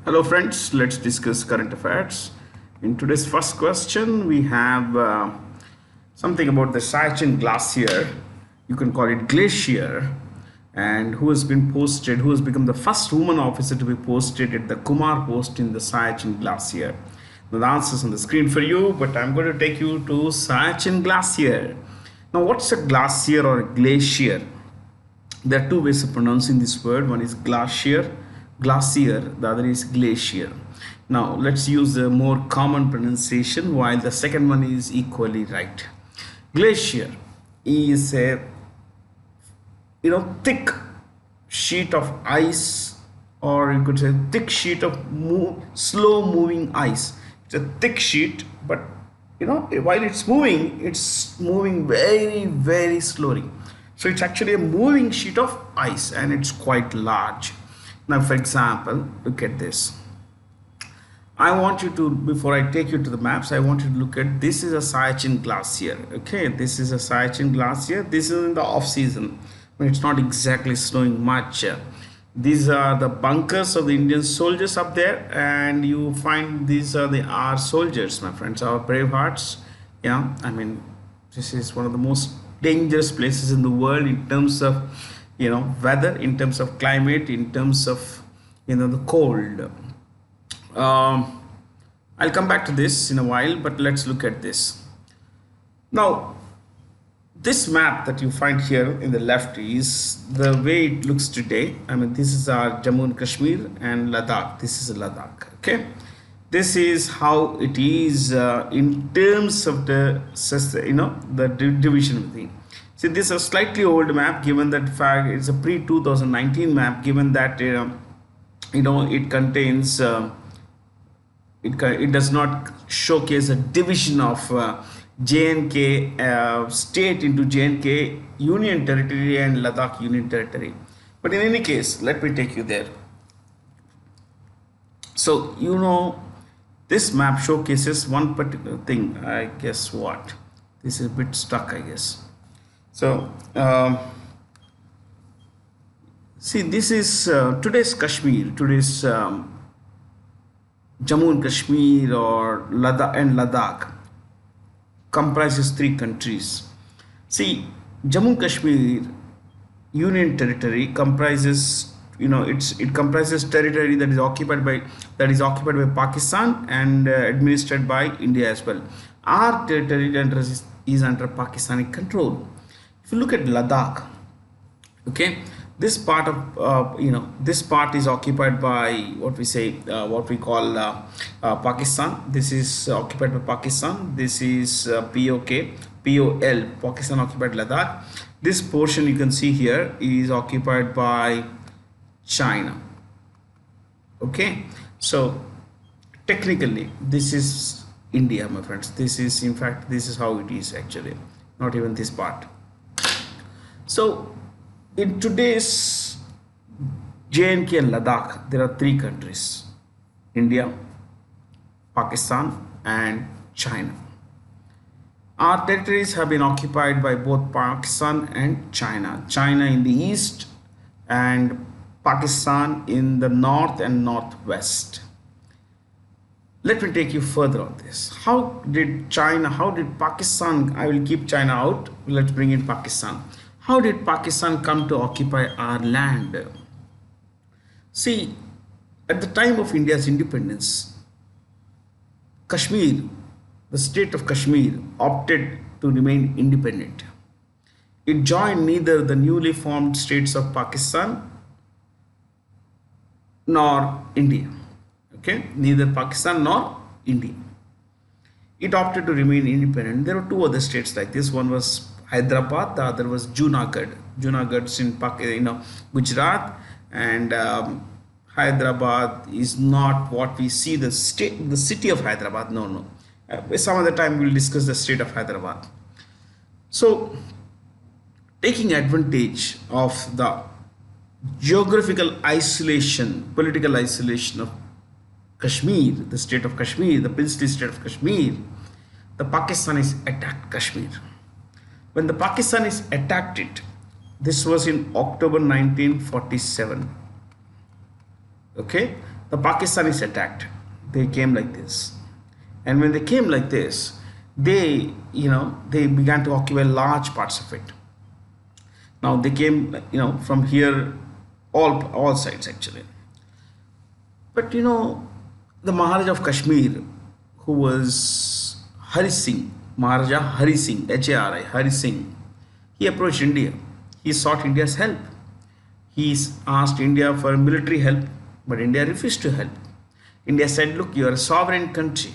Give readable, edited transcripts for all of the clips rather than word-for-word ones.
Hello friends, let's discuss current affairs. In today's first question, we have something about the Siachen Glacier. You can call it glacier, and who has been posted, who has become the first woman officer to be posted at the Kumar post in the Siachen Glacier. Now, the answers on the screen for you, but I'm going to take you to Siachen Glacier. Now, what's a glacier or a glacier? There are two ways of pronouncing this word. One is glacier, the other is glacier. Now let's use the more common pronunciation, while the second one is equally right. Glacier is a thick sheet of ice, or you could say thick sheet of slow moving ice. It's a thick sheet, but while it's moving very, very slowly. So it's actually a moving sheet of ice, and it's quite large. Now, for example, look at this. I want you to, before I take you to the maps, I want you to look at, this is a Siachen Glacier. Okay, this is a Siachen Glacier. This is in the off season when it's not exactly snowing much. These are the bunkers of the Indian soldiers up there, and you find these are our soldiers, my friends, our brave hearts. Yeah, I mean, this is one of the most dangerous places in the world in terms of weather, in terms of climate, in terms of the cold. I'll come back to this in a while, but let's look at this. Now, this map that you find here in the left is the way it looks today. I mean, this is our Jammu and Kashmir and Ladakh. This is Ladakh. Okay, this is how it is in terms of the division of the thing. See, this is a slightly old map, given that fact it's a pre-2019 map, given that it contains it does not showcase a division of J&K state into J&K Union Territory and Ladakh Union Territory. But in any case, let me take you there. So this map showcases one particular thing. I guess what? This is a bit stuck, I guess. So see, this is today's Kashmir, today's Jammu and Kashmir or Ladakh comprises three countries. See, Jammu and Kashmir Union Territory comprises, it comprises territory that is occupied by Pakistan and administered by India as well. Our territory is under Pakistani control. If you look at Ladakh, okay, this part of this part is occupied by what we call Pakistan. This is occupied by Pakistan. This is POL, Pakistan occupied Ladakh. This portion you can see here is occupied by China. Okay, so technically this is India, my friends. This is, in fact, this is how it is actually, not even this part. So in today's J&K and Ladakh, there are three countries: India, Pakistan and China. Our territories have been occupied by both Pakistan and China. China in the east and Pakistan in the north and northwest. Let me take you further on this. How did Pakistan, I will keep China out, let's bring in Pakistan. How did Pakistan come to occupy our land? See, at the time of India's independence, Kashmir, the state of Kashmir, opted to remain independent. It joined neither the newly formed states of Pakistan nor India. Okay, neither Pakistan nor India. It opted to remain independent. There were two other states like this. One was Hyderabad, the other was Junagadh. Junagadh's in Gujarat, and Hyderabad is not what we see the city of Hyderabad. No. Some other time we'll discuss the state of Hyderabad. So, taking advantage of the geographical isolation, political isolation of Kashmir, the state of Kashmir, the princely state of Kashmir, the Pakistanis attacked Kashmir. When the Pakistanis attacked it, this was in October 1947. Okay, the Pakistanis attacked. They came like this, and when they came like this, they began to occupy large parts of it. Now they came, from here, all sides actually. But the Maharaja of Kashmir, who was Hari Singh, Maharaja Hari Singh, Hari, Hari Singh, he approached India. He sought India's help. He asked India for military help, but India refused to help. India said, look, you are a sovereign country,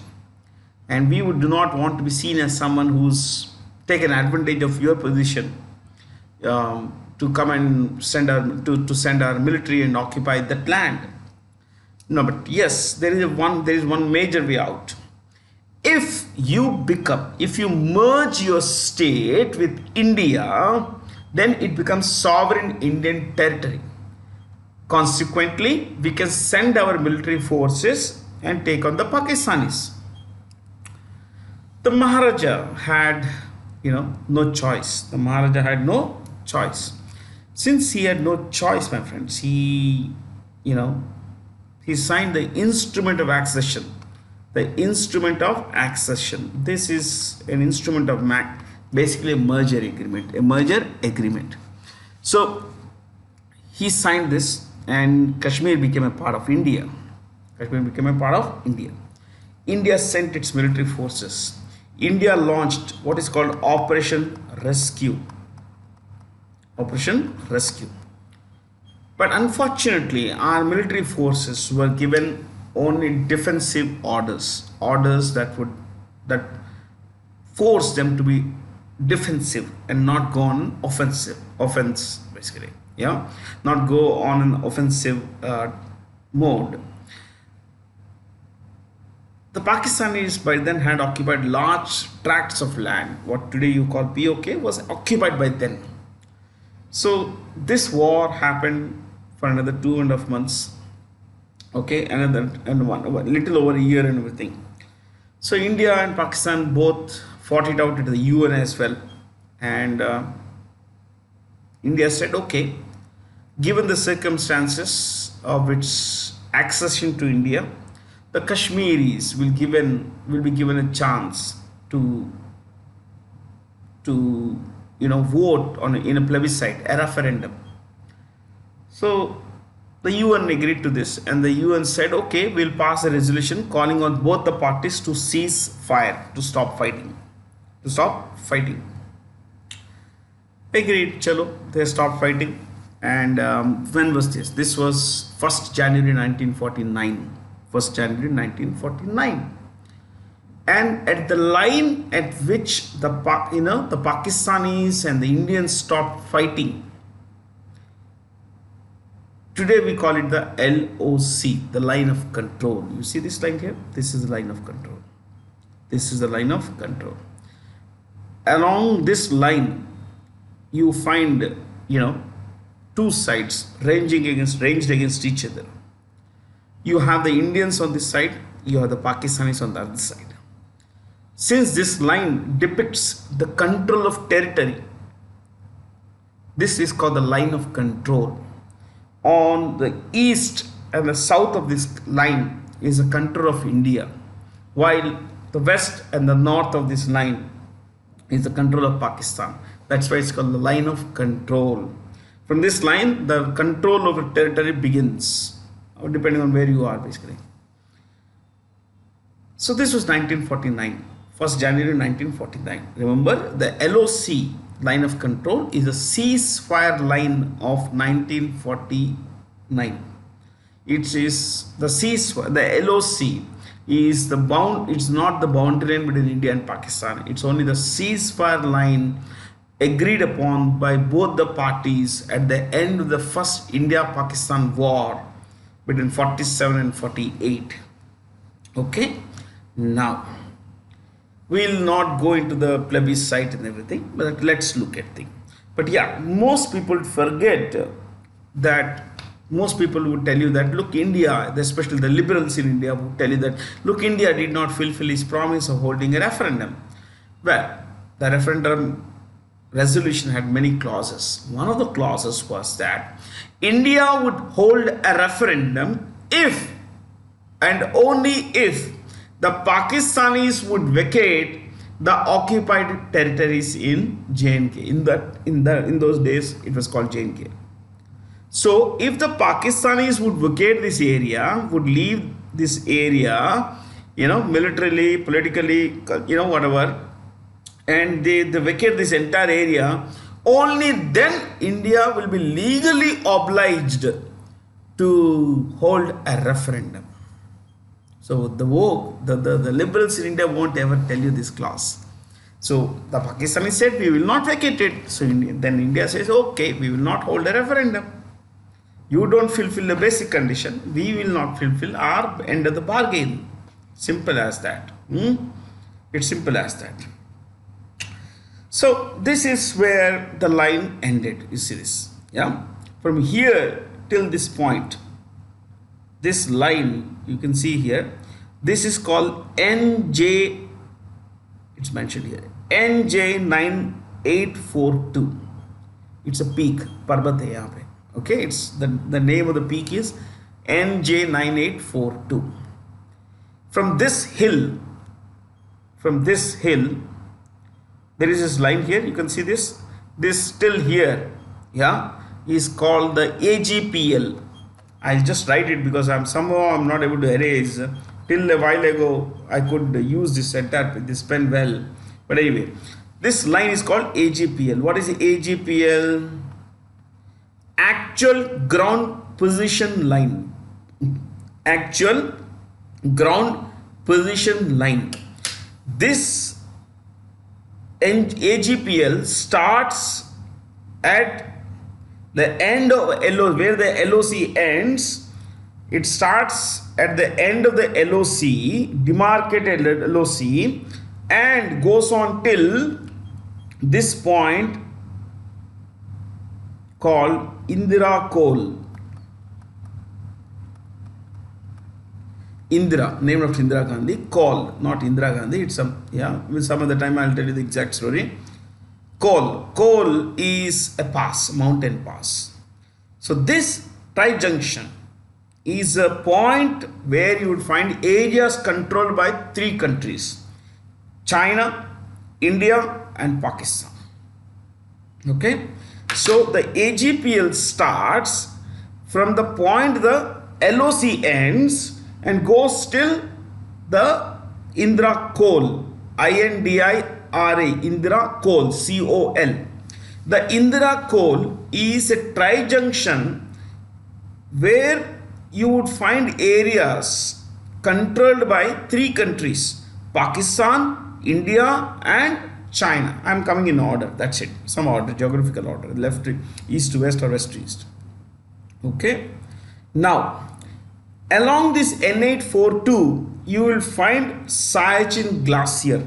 and we do not want to be seen as someone who's taken advantage of your position, to come and to send our military and occupy that land. No, but yes, there is one major way out. If you merge your state with India, then it becomes sovereign Indian territory. Consequently, we can send our military forces and take on the Pakistanis. The Maharaja had, no choice. The Maharaja had no choice. Since he had no choice, my friends, he signed the instrument of accession. The instrument of accession. This is an instrument of basically a merger agreement. A merger agreement. So he signed this, and Kashmir became a part of India. Kashmir became a part of India. India sent its military forces. India launched what is called Operation Rescue. Operation Rescue. But unfortunately, our military forces were given only defensive orders, that force them to be defensive and not go on offense basically. Yeah, not go on an offensive mode. The Pakistanis by then had occupied large tracts of land. What today you call POK was occupied by then. So this war happened for another 2.5 months. Okay, a little over a year and everything. So India and Pakistan both fought it out at the UN as well, and India said, okay, given the circumstances of its accession to India, the Kashmiris will be given a chance to vote in a plebiscite, a referendum. So the UN agreed to this, and the UN said, okay, we'll pass a resolution calling on both the parties to cease fire, to stop fighting. Agreed, chalo, they stopped fighting. And when was this? This was 1st January 1949. 1st January 1949. And at the line at which the Pakistanis and the Indians stopped fighting, today we call it the LOC, the line of control. You see this line here? This is the line of control. This is the line of control. Along this line, you find, two sides ranged against each other. You have the Indians on this side, you have the Pakistanis on the other side. Since this line depicts the control of territory, this is called the line of control. On the east and the south of this line is the control of India, while the west and the north of this line is the control of Pakistan. That's why it's called the line of control. From this line, the control over territory begins, depending on where you are basically. So this was 1949, 1st January 1949. Remember, the LOC, line of control, is a ceasefire line of 1949. It is the ceasefire, the LOC is it's not the boundary line between India and Pakistan. It's only the ceasefire line agreed upon by both the parties at the end of the first India-Pakistan war between 47 and 48. Okay, now we'll not go into the plebiscite and everything, but let's look at things. But yeah, most people forget that. Most people would tell you that, look, India, especially the liberals in India, would tell you that, look, India did not fulfill its promise of holding a referendum. Well, the referendum resolution had many clauses. One of the clauses was that India would hold a referendum if and only if the Pakistanis would vacate the occupied territories in JNK. In those days it was called JNK. So if the Pakistanis would vacate this area, would leave this area, militarily, politically, whatever, and they vacate this entire area, only then India will be legally obliged to hold a referendum. So the liberals in India won't ever tell you this clause. So the Pakistanis said we will not vacate it. So then India says, okay, we will not hold a referendum. You don't fulfill the basic condition, we will not fulfill our end of the bargain. Simple as that. It's simple as that. So this is where the line ended. You see this, yeah? From here till this point, this line you can see here, this is called NJ, it's mentioned here, NJ9842. It's a peak, Parbat hai yahan pe. Okay, it's the name of the peak is NJ9842. From this hill, there is this line here. You can see this till here, yeah, is called the AGPL. I'll just write it because I'm not able to erase. Till a while ago I could use this pen well, but anyway, this line is called AGPL. What is the AGPL? Actual ground position line. Actual ground position line. This AGPL starts at the end of LOC, where the LOC ends. It starts at the end of the LOC, demarcated LOC, and goes on till this point called Indira Kohl. Indira, name of Indira Gandhi. Kohl, not Indira Gandhi. It's some other time I'll tell you the exact story. Kohl is a pass, mountain pass. So this tri-junction is a point where you would find areas controlled by 3 countries: China, India, and Pakistan. Okay, so the AGPL starts from the point the LOC ends and goes till the Indira Kohl, INDIRA, Indira Kohl, COL. The Indira Kohl is a tri-junction where you would find areas controlled by 3 countries: Pakistan, India, and China. I am coming in order, that's it, some order, geographical order, left to east to west or west to east. Okay, now along this N842 you will find Siachen Glacier.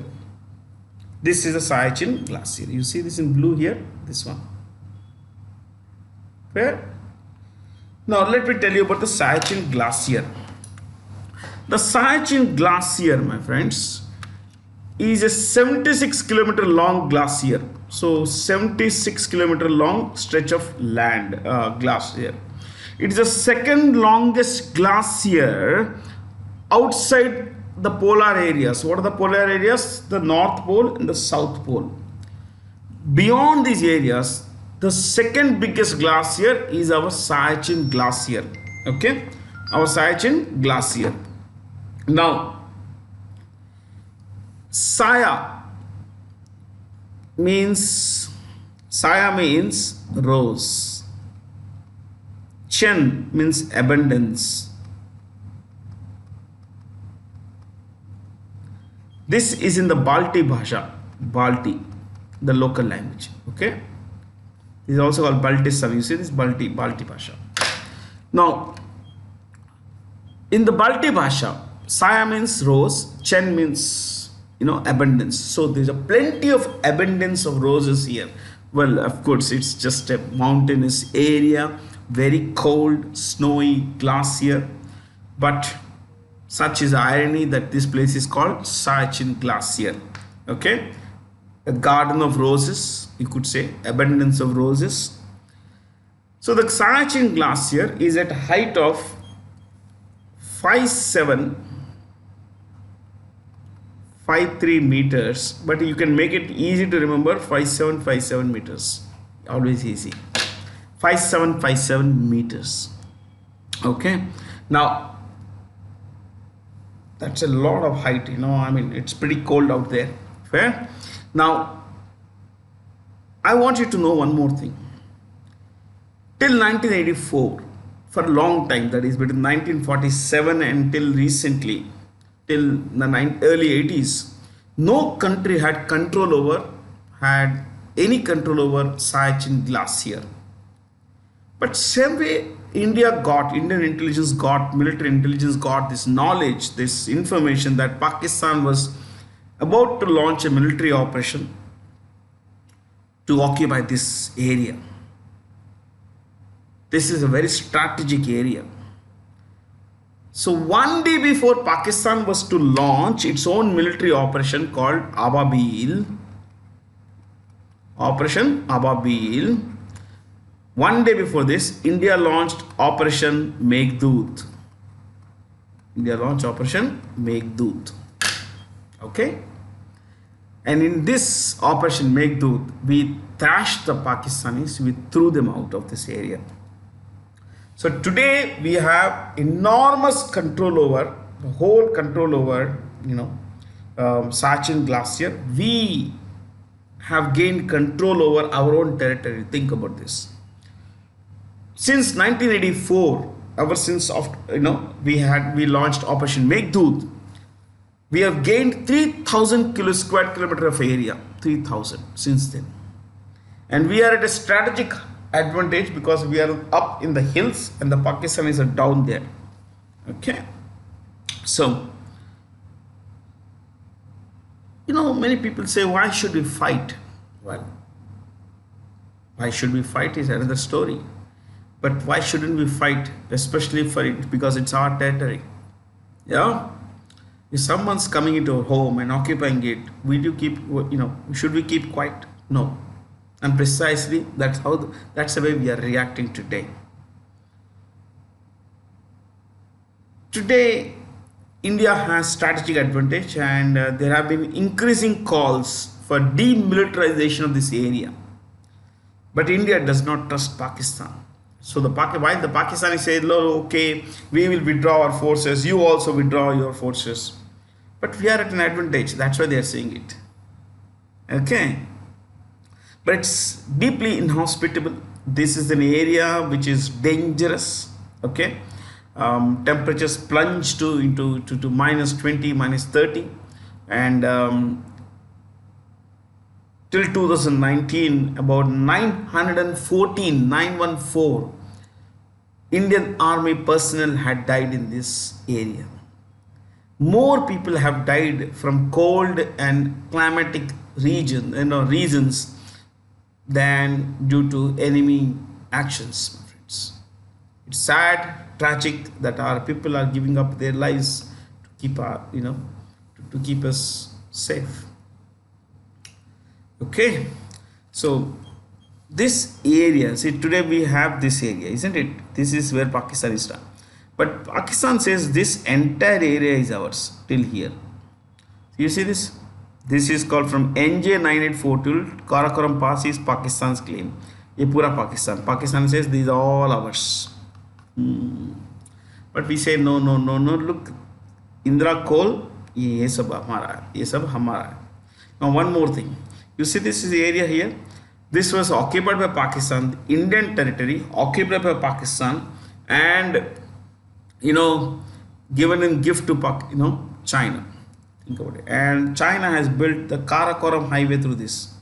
This is a Siachen Glacier. You see this in blue here, this one. Fair? Now let me tell you about the Siachen Glacier. The Siachen Glacier, my friends, is a 76 kilometer long glacier. So 76 kilometer long stretch of land, glacier. It is the second longest glacier outside the polar areas. What are the polar areas? The North Pole and the South Pole. Beyond these areas, the second biggest glacier is our Siachen Glacier. Okay, our Siachen Glacier. Now, Saya means rose. Chen means abundance. This is in the Balti Bhasha, Balti, the local language. Okay, this is also called Baltistan. You see this Balti Bhasha. Now, in the Balti Bhasha, Saya means rose, Chen means abundance. So there's a plenty of abundance of roses here. Well, of course, it's just a mountainous area, very cold, snowy glacier, but such is the irony that this place is called Siachen Glacier. Okay, a garden of roses, you could say, abundance of roses. So the Siachen Glacier is at a height of 5753 meters, but you can make it easy to remember. 5757 meters, always easy. 5757 meters. Okay, now that's a lot of height, I mean, it's pretty cold out there. Fair. Now I want you to know one more thing. Till 1984, for a long time, that is between 1947 until recently, till the early 80s, no country had any control over Siachen Glacier. But same way Indian intelligence got, military intelligence got this knowledge, this information that Pakistan was about to launch a military operation to occupy this area. This is a very strategic area. So one day before Pakistan was to launch its own military operation called Operation Ababil, one day before this, India launched Operation Meghdoot. Okay? And in this Operation Meghdoot, we thrashed the Pakistanis, we threw them out of this area. So today we have enormous control over, Siachen Glacier. We have gained control over our own territory. Think about this. Since 1984, ever since we launched Operation Meghdoot, we have gained 3,000 square kilometer of area. 3,000 since then, and we are at a strategic advantage because we are up in the hills and the Pakistanis are down there. Okay, so many people say, why should we fight? Well, why should we fight is another story, but why shouldn't we fight, especially for it because it's our territory? Yeah, if someone's coming into our home and occupying it, should we keep quiet? No. And precisely that's the way we are reacting today. Today, India has strategic advantage, and there have been increasing calls for demilitarization of this area. But India does not trust Pakistan. So while the Pakistanis say, okay, we will withdraw our forces, you also withdraw your forces. But we are at an advantage. That's why they are saying it. Okay. But it's deeply inhospitable. This is an area which is dangerous. Okay, temperatures plunge into minus 20, minus 30, and till 2019, about 914 Indian Army personnel had died in this area. More people have died from cold and climatic reasons than due to enemy actions, my friends. It's sad, tragic that our people are giving up their lives to keep to keep us safe. Okay, so this area, see, today we have this area, isn't it? This is where Pakistan is done, but Pakistan says this entire area is ours till here. You see this? This is called from NJ984 till Karakoram Pass is Pakistan's claim. ये पूरा Pakistan. Pakistan says these are all ours. But we say no. Look, Indra Col, ये सब हमारा है. ये सब हमारा है. Now one more thing. You see this is the area here. This was occupied by Pakistan, Indian territory occupied by Pakistan, and given in gift to China. Think about it. And China has built the Karakoram highway through this.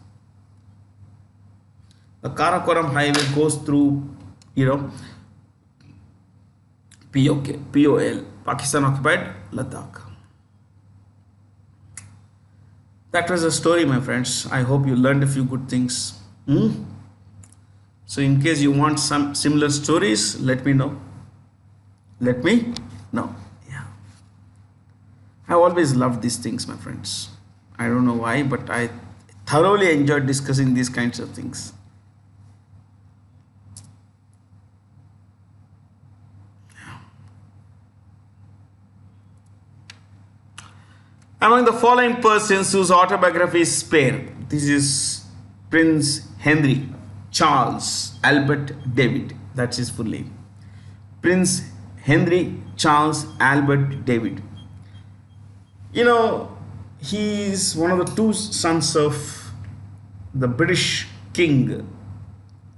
The Karakoram highway goes through, POL, Pakistan occupied Ladakh. That was a story, my friends. I hope you learned a few good things. So in case you want some similar stories, let me know. Yeah. I always loved these things, my friends. I don't know why, but I thoroughly enjoyed discussing these kinds of things. Among the following persons whose autobiography is spare, this is Prince Henry Charles Albert David. That's his full name. Prince Henry Charles Albert David. He is one of the two sons of the British King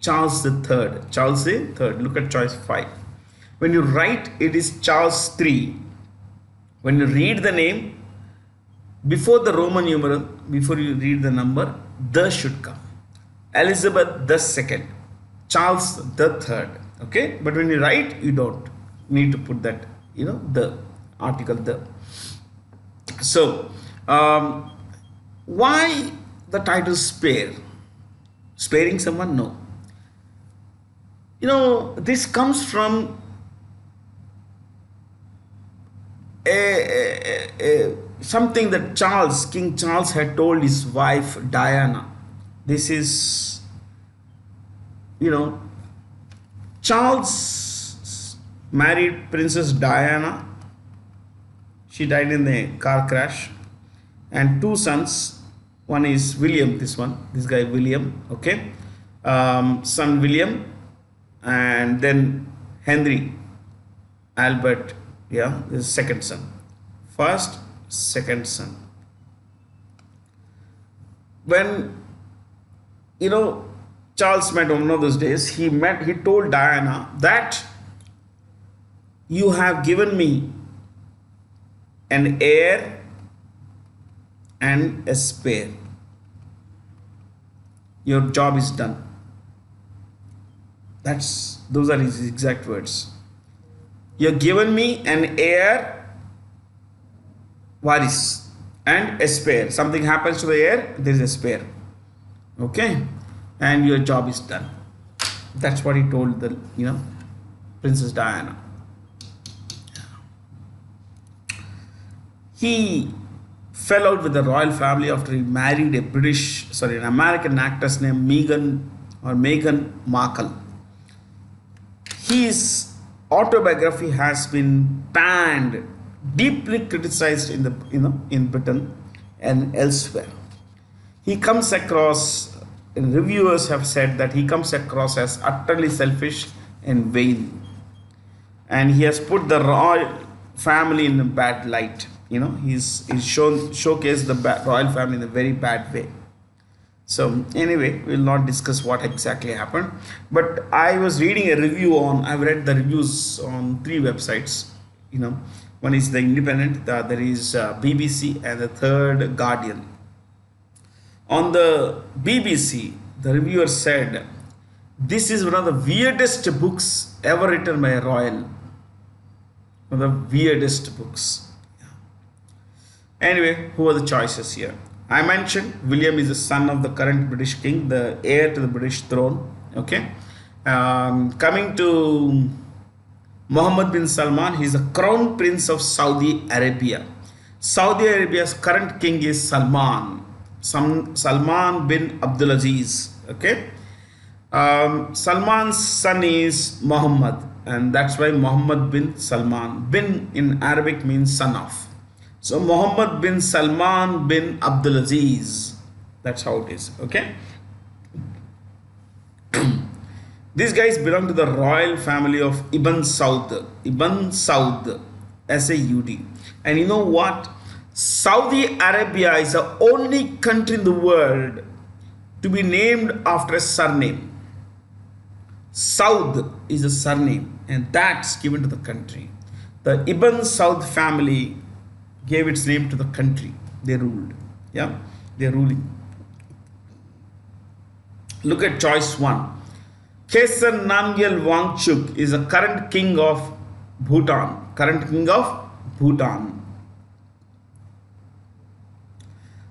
Charles III. Charles III. Look at choice 5. When you write, it is Charles III. When you read the name, before the Roman numeral, before you read the number, the should come. Elizabeth II, Charles III. Okay, but when you write, you don't need to put that, the article the. So, why the title spare? Sparing someone? No. This comes from something that King Charles had told his wife Diana. This is, Charles married Princess Diana. She died in a car crash, and two sons. One is William. This guy William. Okay, son William, and then Henry Albert. Yeah, this is second son. First, second son. When Charles met one of those days, he told Diana that you have given me an heir and a spare. Your job is done. Those are his exact words. You've given me an heir, waris, and a spare. Something happens to the heir, there is a spare. Okay, and your job is done. That's what he told the Princess Diana. He fell out with the royal family after he married an American actress named Meghan Markle. His autobiography has been panned, deeply criticized in Britain and elsewhere. He comes across, reviewers have said that he comes across as utterly selfish and vain, and he has put the royal family in a bad light. He's showcased the royal family in a very bad way. So anyway, we'll not discuss what exactly happened, but I was reading a review I've read the reviews on 3 websites. One is The Independent, the other is BBC, and the third Guardian. On the BBC, the reviewer said, this is one of the weirdest books ever written by a royal. One of the weirdest books. Anyway, who are the choices here? I mentioned William is the son of the current British king, the heir to the British throne. Okay. Coming to Mohammed bin Salman, he is the crown prince of Saudi Arabia. Saudi Arabia's current king is Salman bin Abdulaziz. Okay. Salman's son is Muhammad, and that's why Muhammad bin Salman. Bin in Arabic means son of. So Muhammad bin Salman bin Abdulaziz. That's how it is. Okay. These guys belong to the royal family of Ibn Saud. Ibn Saud, S-A-U-D. And you know what? Saudi Arabia is the only country in the world to be named after a surname. Saud is a surname, and that's given to the country. The Ibn Saud family gave its name to the country they ruled. Yeah, they're ruling. Look at choice 1. Khesar Namgyel Wangchuk is the current king of Bhutan. Current king of Bhutan.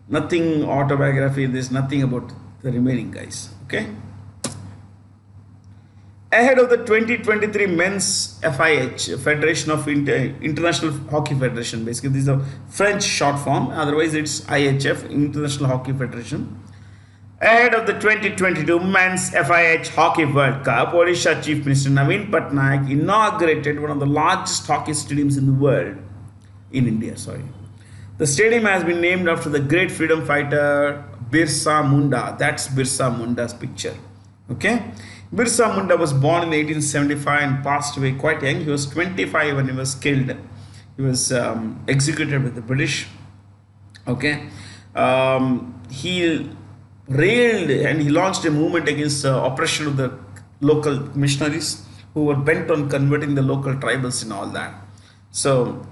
Nothing autobiography, there's nothing about the remaining guys. Okay. Ahead of the 2023 Men's FIH, Federation of International Hockey Federation, basically this is a French short form, otherwise it's IHF, International Hockey Federation. Ahead of the 2022 Men's FIH Hockey World Cup, Odisha Chief Minister Naveen Patnaik inaugurated one of the largest hockey stadiums in the world, in India, sorry. The stadium has been named after the great freedom fighter Birsa Munda. That's Birsa Munda's picture. Okay. Birsa Munda was born in 1875 and passed away quite young. He was 25 when he was killed. He was executed with the British. Okay. He railed and he launched a movement against the oppression of the local missionaries who were bent on converting the local tribals and all that. So,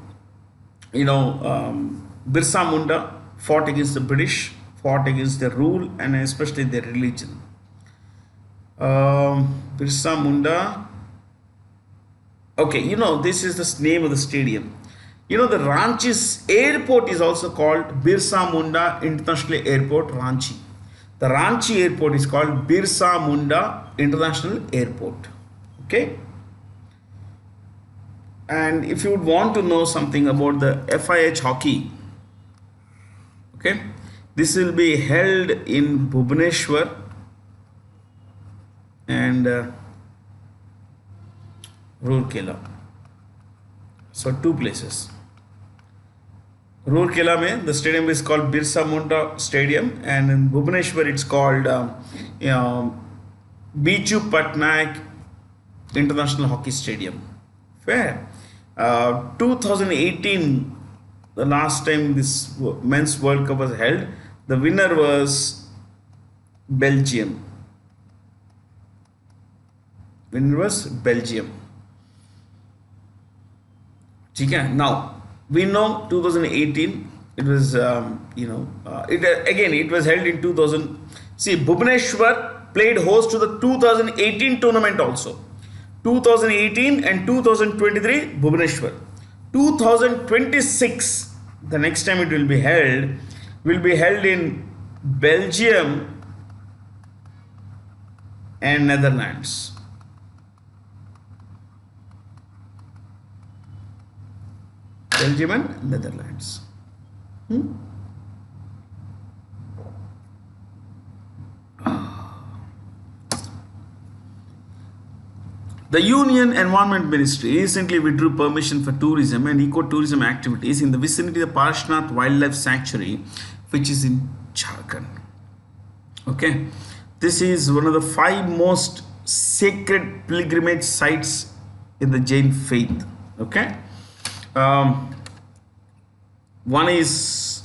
Birsa Munda fought against the British, fought against their rule and especially their religion. Birsa Munda. Okay, this is the name of the stadium. The Ranchi's airport is also called Birsa Munda International Airport, Ranchi. The Ranchi airport is called Birsa Munda International Airport. Okay. And if you would want to know something about the FIH hockey, okay, this will be held in Bhubaneswar and Rourkela. So two places. Rourkela mein the stadium is called Birsa Munda Stadium, and in Bhubaneswar it's called Bichu Patnaik International Hockey Stadium. Fair. 2018, the last time this men's World Cup was held, the winner was Belgium. Winner was Belgium. Now we know 2018 it was it was held in 2000. See, Bhubaneswar played host to the 2018 tournament also. 2018 and 2023 Bhubaneswar. 2026, the next time it will be held in Belgium and Netherlands. Belgium and Netherlands. The Union Environment Ministry recently withdrew permission for tourism and ecotourism activities in the vicinity of the Parshnath Wildlife Sanctuary, which is in Jharkhand. Okay, this is one of the 5 most sacred pilgrimage sites in the Jain faith. Okay, one is,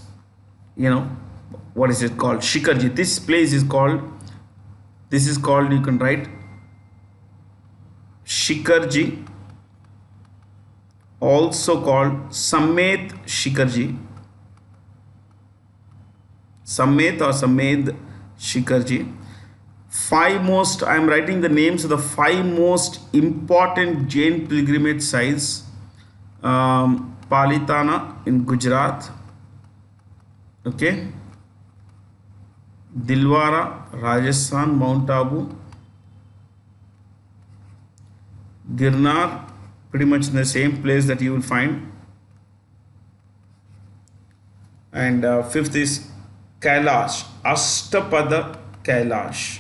what is it called? Shikarji. This place is called. You can write Shikarji, also called Samet Shikarji. Samet or Samed Shikarji. 5 most, I am writing the names of the 5 most important Jain pilgrimage sites. Palitana in Gujarat. Okay. Dilwara, Rajasthan, Mount Abu. Girnar, pretty much in the same place that you will find. And 5th is Kailash, Ashtapada Kailash,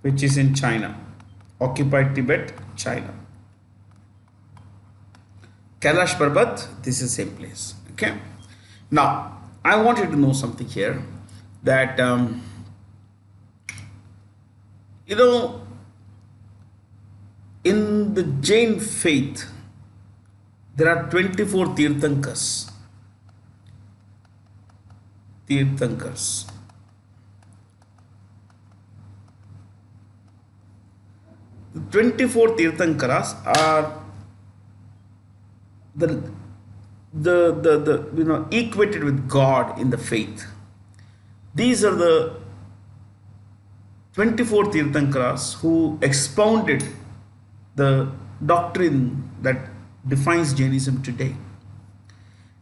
which is in China, occupied Tibet, China. Kailash Parbat, this is the same place. Okay. Now, I want you to know something here, that in the Jain faith, there are 24 Tirthankars. The 24 Tirthankaras are the equated with God in the faith. These are the 24 Tirthankaras who expounded the doctrine that defines Jainism today.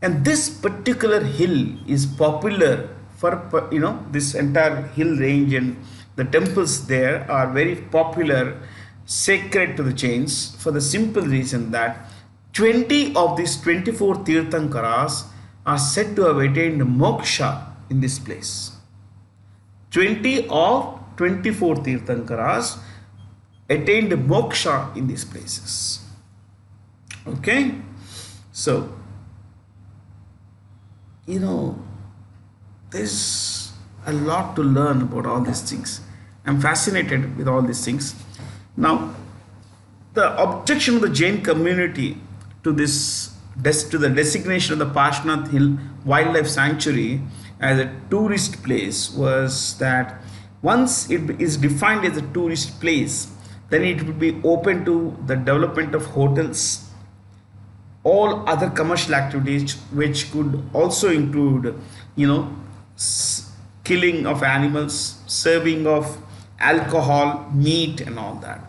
And this particular hill is popular for, this entire hill range, and the temples there are very popular, sacred to the Jains, for the simple reason that 20 of these 24 Tirthankaras are said to have attained moksha in this place. 20 of 24 Tirthankaras attained moksha in these places. Okay, so you know, there's a lot to learn about all these things. I'm fascinated with all these things. Now, the objection of the Jain community to to the designation of the Pashnath Hill Wildlife Sanctuary as a tourist place was that once it is defined as a tourist place, then it will be open to the development of hotels, all other commercial activities, which could also include, you know, killing of animals, serving of alcohol, meat, and all that.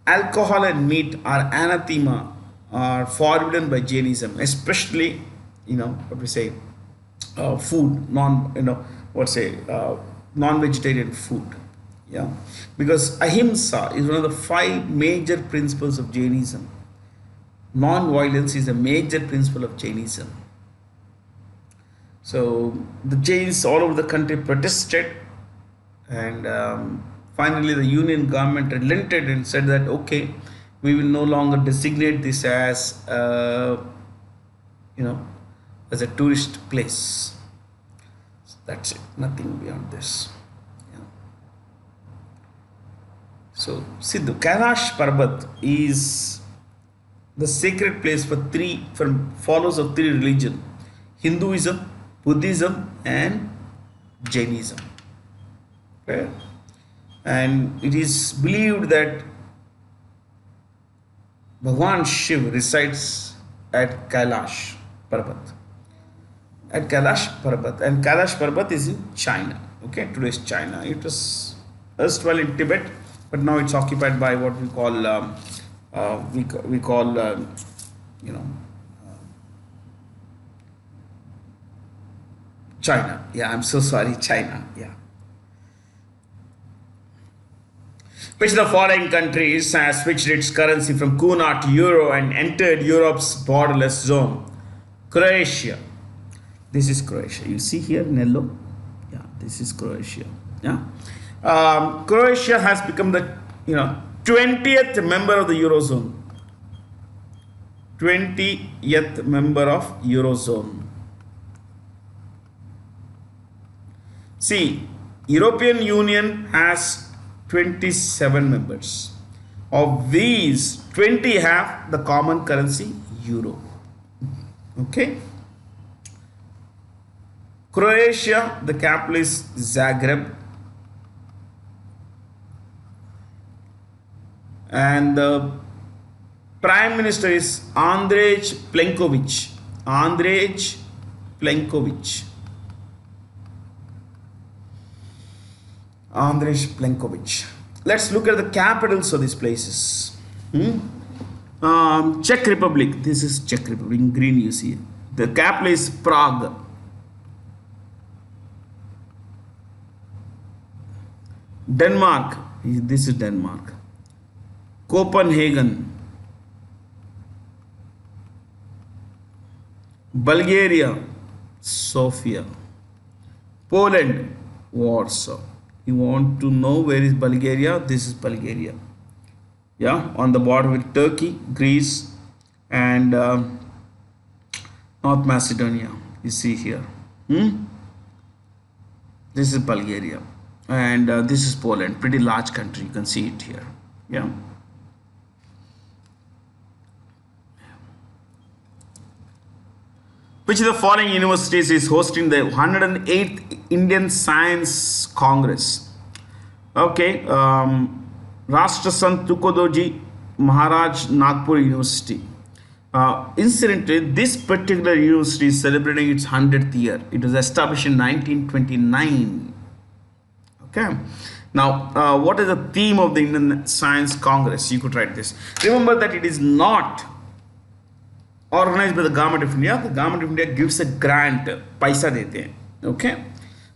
Alcohol and meat are anathema, are forbidden by Jainism, especially, what we say, food, non-vegetarian food. Yeah, because ahimsa is one of the five major principles of Jainism. Non-violence is a major principle of Jainism. So the Jains all over the country protested, and finally the Union government relented and said that okay, we will no longer designate this as you know as a tourist place. So that's it. Nothing beyond this. Yeah. So Siddhu Kailash Parbat is the sacred place for followers of three religions: Hinduism, Buddhism, and Jainism. Okay? And it is believed that Bhagwan Shiv resides at Kailash Parbat. At Kailash Parbat, and Kailash Parbat is in China. Okay, today's China. It was erstwhile in Tibet, but now it's occupied by what we call we call you know China. Yeah, I'm so sorry, China. Yeah. Which of the following countries has switched its currency from kuna to euro and entered Europe's borderless zone? Croatia. This is Croatia. You see here in yellow? Yeah, this is Croatia. Yeah. Croatia has become the 20th member of the Eurozone. 20th member of Eurozone. See, European Union has 27 members. Of these, 20 have the common currency euro. Okay. Croatia, the capital is Zagreb, and the prime minister is Andrej Plenković. Andrej Plenković. Andrej Plenković. Let's look at the capitals of these places. Czech Republic. This is Czech Republic. In green you see. The capital is Prague. Denmark. This is Denmark. Copenhagen. Bulgaria. Sofia. Poland. Warsaw. You want to know where is Bulgaria? This is Bulgaria. Yeah, on the border with Turkey, Greece, and North Macedonia. You see here. This is Bulgaria, and this is Poland. Pretty large country. You can see it here. Yeah. Which of the following universities is hosting the 108th Indian Science Congress? Okay, Rashtrasant Tukodoji Maharaj Nagpur University. Incidentally, this particular university is celebrating its 100th year. It was established in 1929. Okay. Now, what is the theme of the Indian Science Congress? You could write this. Remember that it is not organized by the government of India. The government of India gives a grant, paisa dete hain, okay,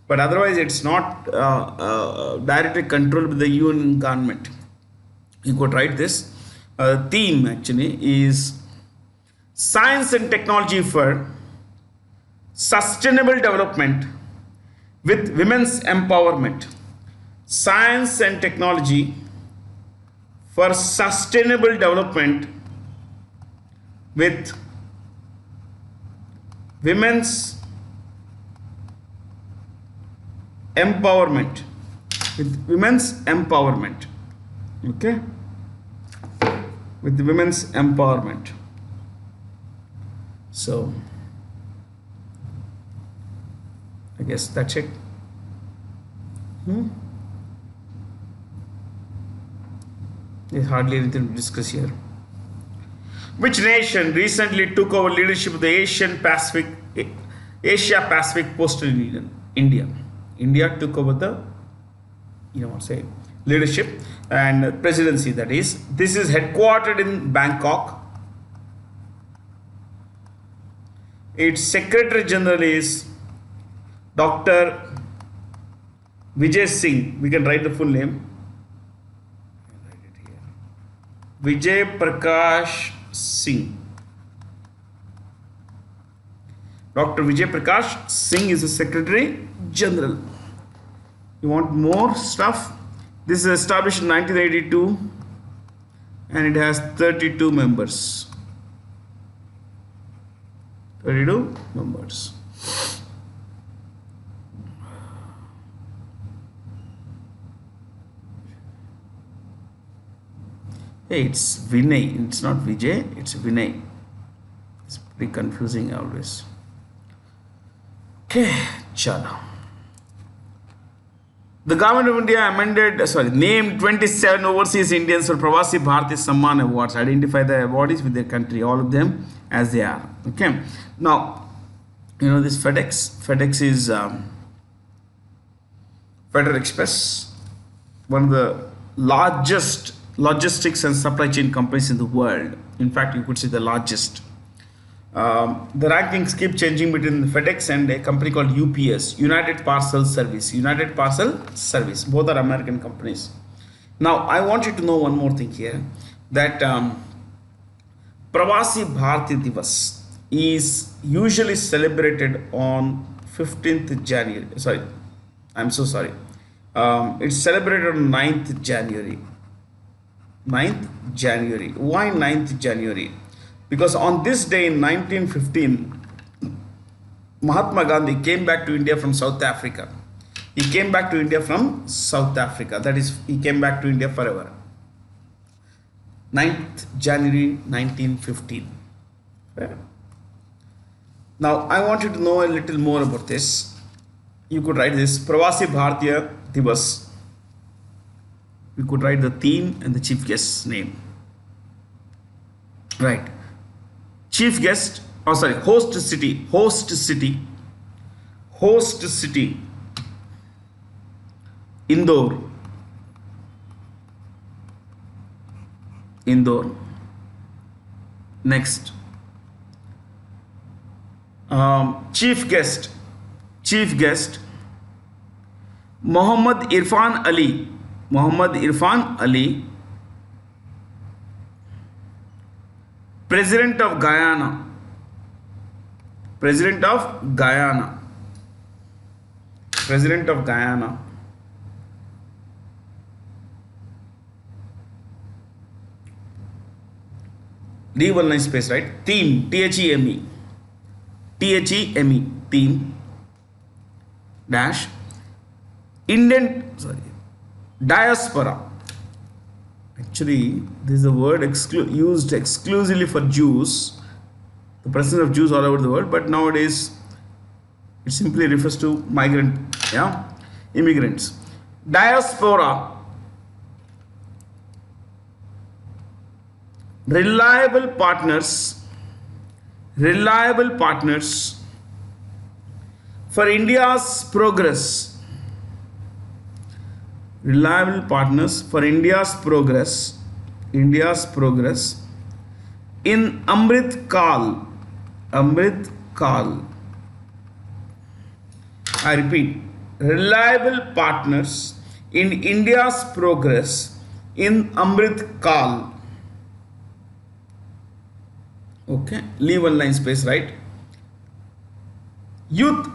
but otherwise it's not directly controlled by the union government. You could write this. Theme actually is science and technology for sustainable development with women's empowerment. Science and technology for sustainable development with women's empowerment, with women's empowerment. Okay, with women's empowerment. So I guess that's it. There's hardly anything to discuss here. Which nation recently took over leadership of the Asia Pacific Postal Union? India. India took over the, leadership and presidency. That is, this is headquartered in Bangkok. Its Secretary General is Dr. Vijay Singh. We can write the full name. Vijay Prakash Singh. Dr. Vijay Prakash Singh is the Secretary General. You want more stuff? This is established in 1982 and it has 32 members. 32 members. Hey, it's Vinay. It's not Vijay, it's Vinay. It's pretty confusing always. Okay, chalo. The government of India named 27 overseas Indians for Pravasi Bharati Samman Awards. Identify the awardees with their country, all of them as they are. Okay. Now, this FedEx. FedEx is Federal Express, one of the largest logistics and supply chain companies in the world. In fact, you could say the largest. The rankings keep changing between FedEx and a company called UPS, United Parcel Service. United Parcel Service. Both are American companies. Now, I want you to know one more thing here, that Pravasi Bharati Divas is usually celebrated on 15th January. Sorry, I'm so sorry. It's celebrated on 9th January. 9th January. Why 9th January? Because on this day in 1915, Mahatma Gandhi came back to India from South Africa. He came back to India from South Africa. That is, he came back to India forever. 9th January 1915. Okay. Now, I want you to know a little more about this. You could write this, Pravasi Bharatiya Divas. We could write the theme and the chief guest's name. Right. Chief guest, host city, Indore. Next, chief guest, Muhammad Irfan Ali, President of Guyana. Leave one line space, right? Theme, THEME, theme, dash, diaspora. Actually, this is a word used exclusively for Jews, the presence of Jews all over the world, but nowadays it simply refers to immigrants. Diaspora, reliable partners for India's progress. Reliable partners for India's progress in Amrit Kal. I repeat, reliable partners in India's progress in Amrit Kal. Okay, leave one line space, right? Youth,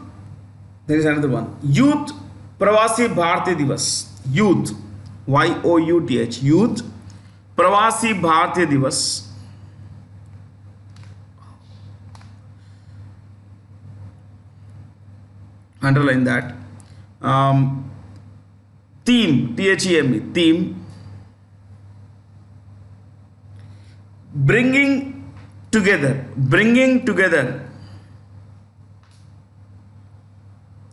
there is another one. Youth Pravasi Bharati Divas. Youth, YOUTH, Youth Pravasi Bharati Divas. Underline that. Um, theme, theme, theme, bringing together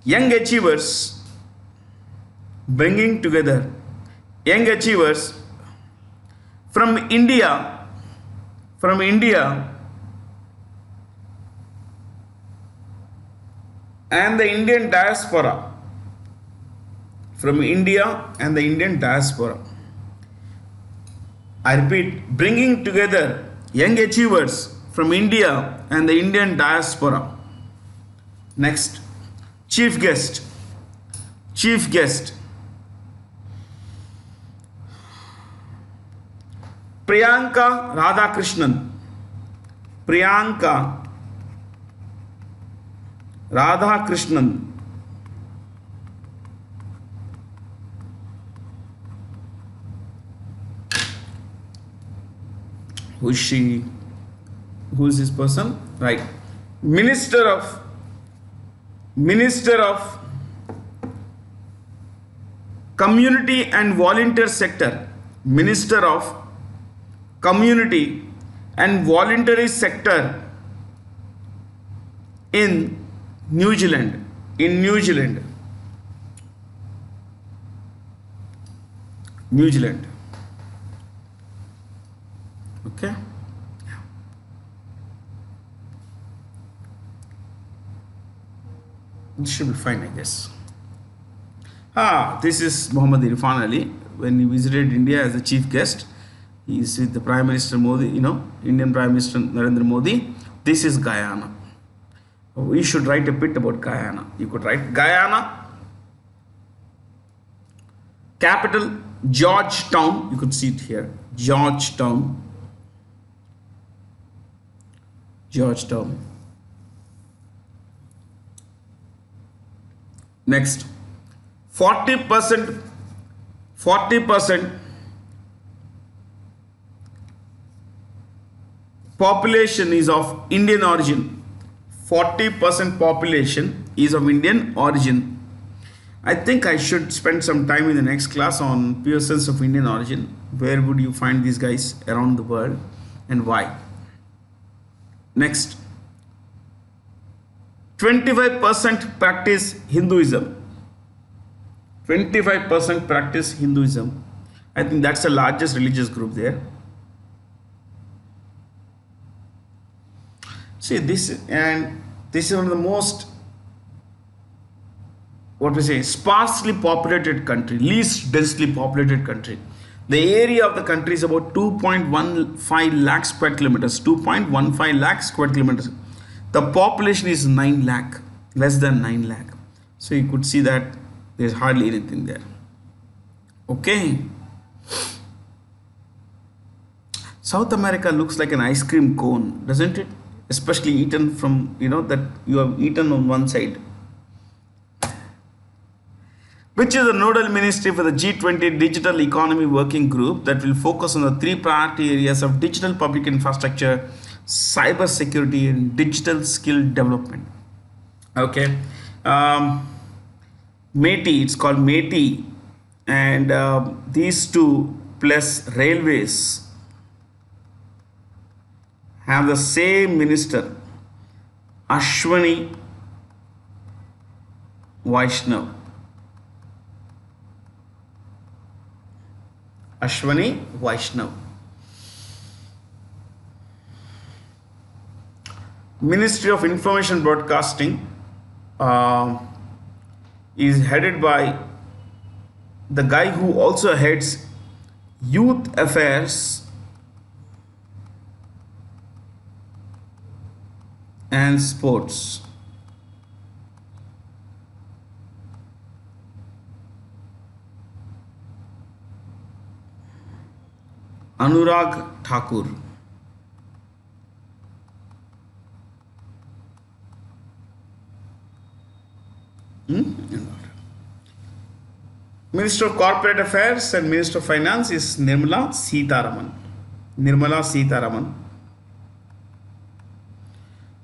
young achievers, bringing together young achievers from India and the Indian diaspora, from India and the Indian diaspora. I repeat, bringing together young achievers from India and the Indian diaspora. Next, chief guest. Chief guest. Priyanka Radhakrishnan. Priyanka Radhakrishnan. Who is she? Who is this person? Right. Minister of Community and Volunteer Sector. Minister of Community and Voluntary Sector in New Zealand. In New Zealand. New Zealand. Okay. This should be fine, I guess. This is Muhammad Irfan Ali. When he visited India as a chief guest, he is with the Prime Minister Modi, Indian Prime Minister Narendra Modi. This is Guyana. We should write a bit about Guyana. You could write Guyana. Capital, Georgetown. You could see it here. Georgetown. Georgetown. Next, 40% population is of Indian origin. 40% population is of Indian origin. I think I should spend some time in the next class on persons of Indian origin. Where would you find these guys around the world and why? Next, 25% practice Hinduism. 25% practice Hinduism. I think that's the largest religious group there. See this, and this is one of the most, sparsely populated country, least densely populated country. The area of the country is about 2.15 lakh square kilometers. 2.15 lakh square kilometers. The population is 9 lakh, less than 9 lakh. So you could see that there's hardly anything there. Okay. South America looks like an ice cream cone, doesn't it? Especially eaten from, that you have eaten on one side. Which is the nodal ministry for the G20 Digital Economy Working Group that will focus on the 3 priority areas of digital public infrastructure, cyber security, and digital skill development. Okay. METI, it's called METI, and these two plus railways have the same minister, Ashwani Vaishnav. Ashwani Vaishnav. Ministry of Information Broadcasting is headed by the guy who also heads Youth Affairs and Sports. Anurag Thakur. Minister of Corporate Affairs and Minister of Finance is Nirmala Sitharaman. Nirmala Sitharaman.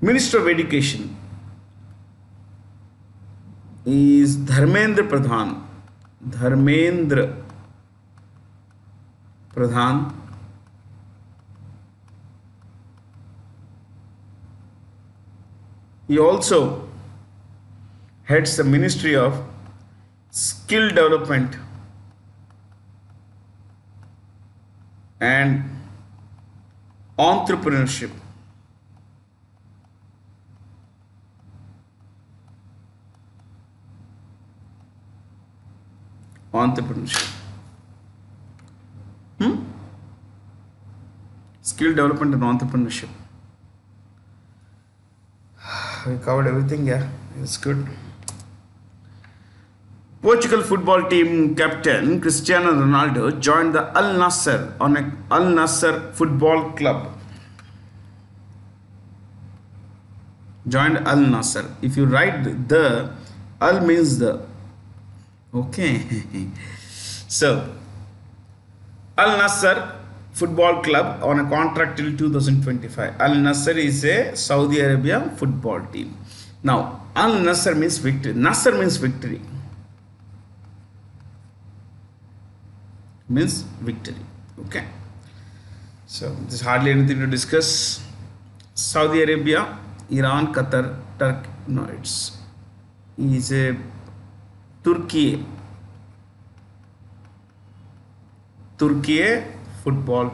Minister of Education is Dharmendra Pradhan. Dharmendra Pradhan. He also heads the Ministry of Skill Development and Entrepreneurship. Entrepreneurship. Skill development and entrepreneurship. We covered everything, yeah. It's good. Portugal football team captain Cristiano Ronaldo joined the Al Nassr on a Al Nassr football club. Joined Al Nassr. If you write the Al means the. Okay. So Al Nassr football club on a contract till 2025. Al Nassr is a Saudi Arabia football team. Now Al Nassr means victory. Nassr means victory. Means victory. Okay. So there's hardly anything to discuss. Saudi Arabia, Iran, Qatar, Turkey. No, is a Turkey. Turkey football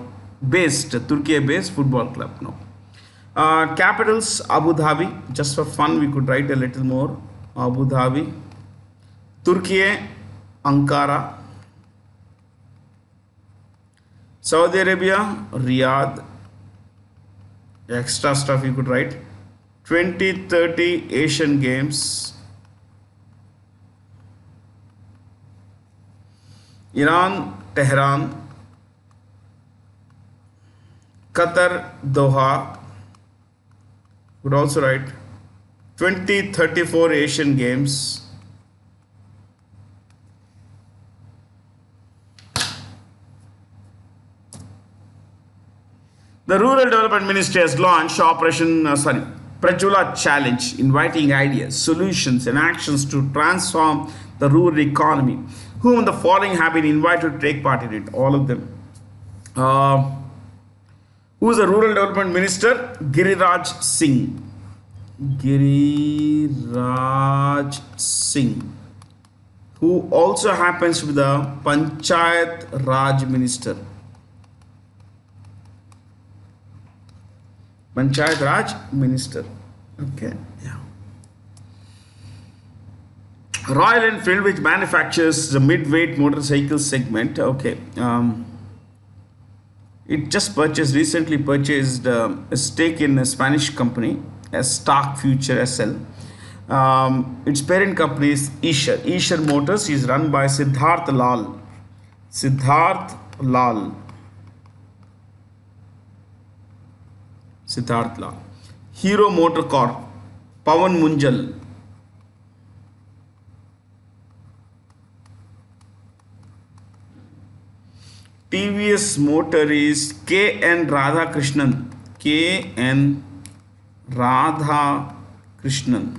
based football club. No. Capitals Abu Dhabi. Just for fun, we could write a little more. Abu Dhabi, Turkey, Ankara. Saudi Arabia, Riyadh. Extra stuff you could write. 2030 Asian Games. Iran, Tehran. Qatar, Doha. Would also write 2034 Asian Games. The Rural Development Ministry has launched Prajula Challenge, inviting ideas, solutions, and actions to transform the rural economy. Whom the following have been invited to take part in it? All of them. Who is the Rural Development Minister? Giriraj Singh. Giriraj Singh. Who also happens to be the Panchayat Raj Minister. Panchayat Raj Minister. Okay. Yeah. Royal Enfield, which manufactures the mid-weight motorcycle segment. Okay. It just recently purchased a stake in a Spanish company, a Stark Future SL. Its parent company is Eicher. Eicher Motors is run by Siddharth Lal. Siddharth Lal. Siddharth Lal. Hero Motor Corp. Pawan Munjal. TVS Motor is K.N. Radhakrishnan. K.N. Radhakrishnan.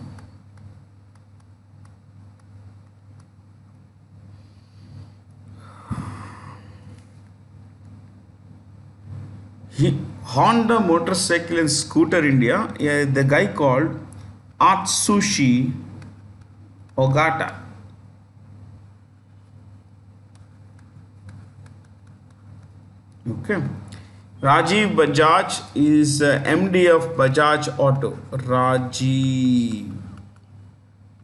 Honda Motorcycle and Scooter India, the guy called Atsushi Ogata. Okay. Rajiv Bajaj is MD of Bajaj Auto. Rajiv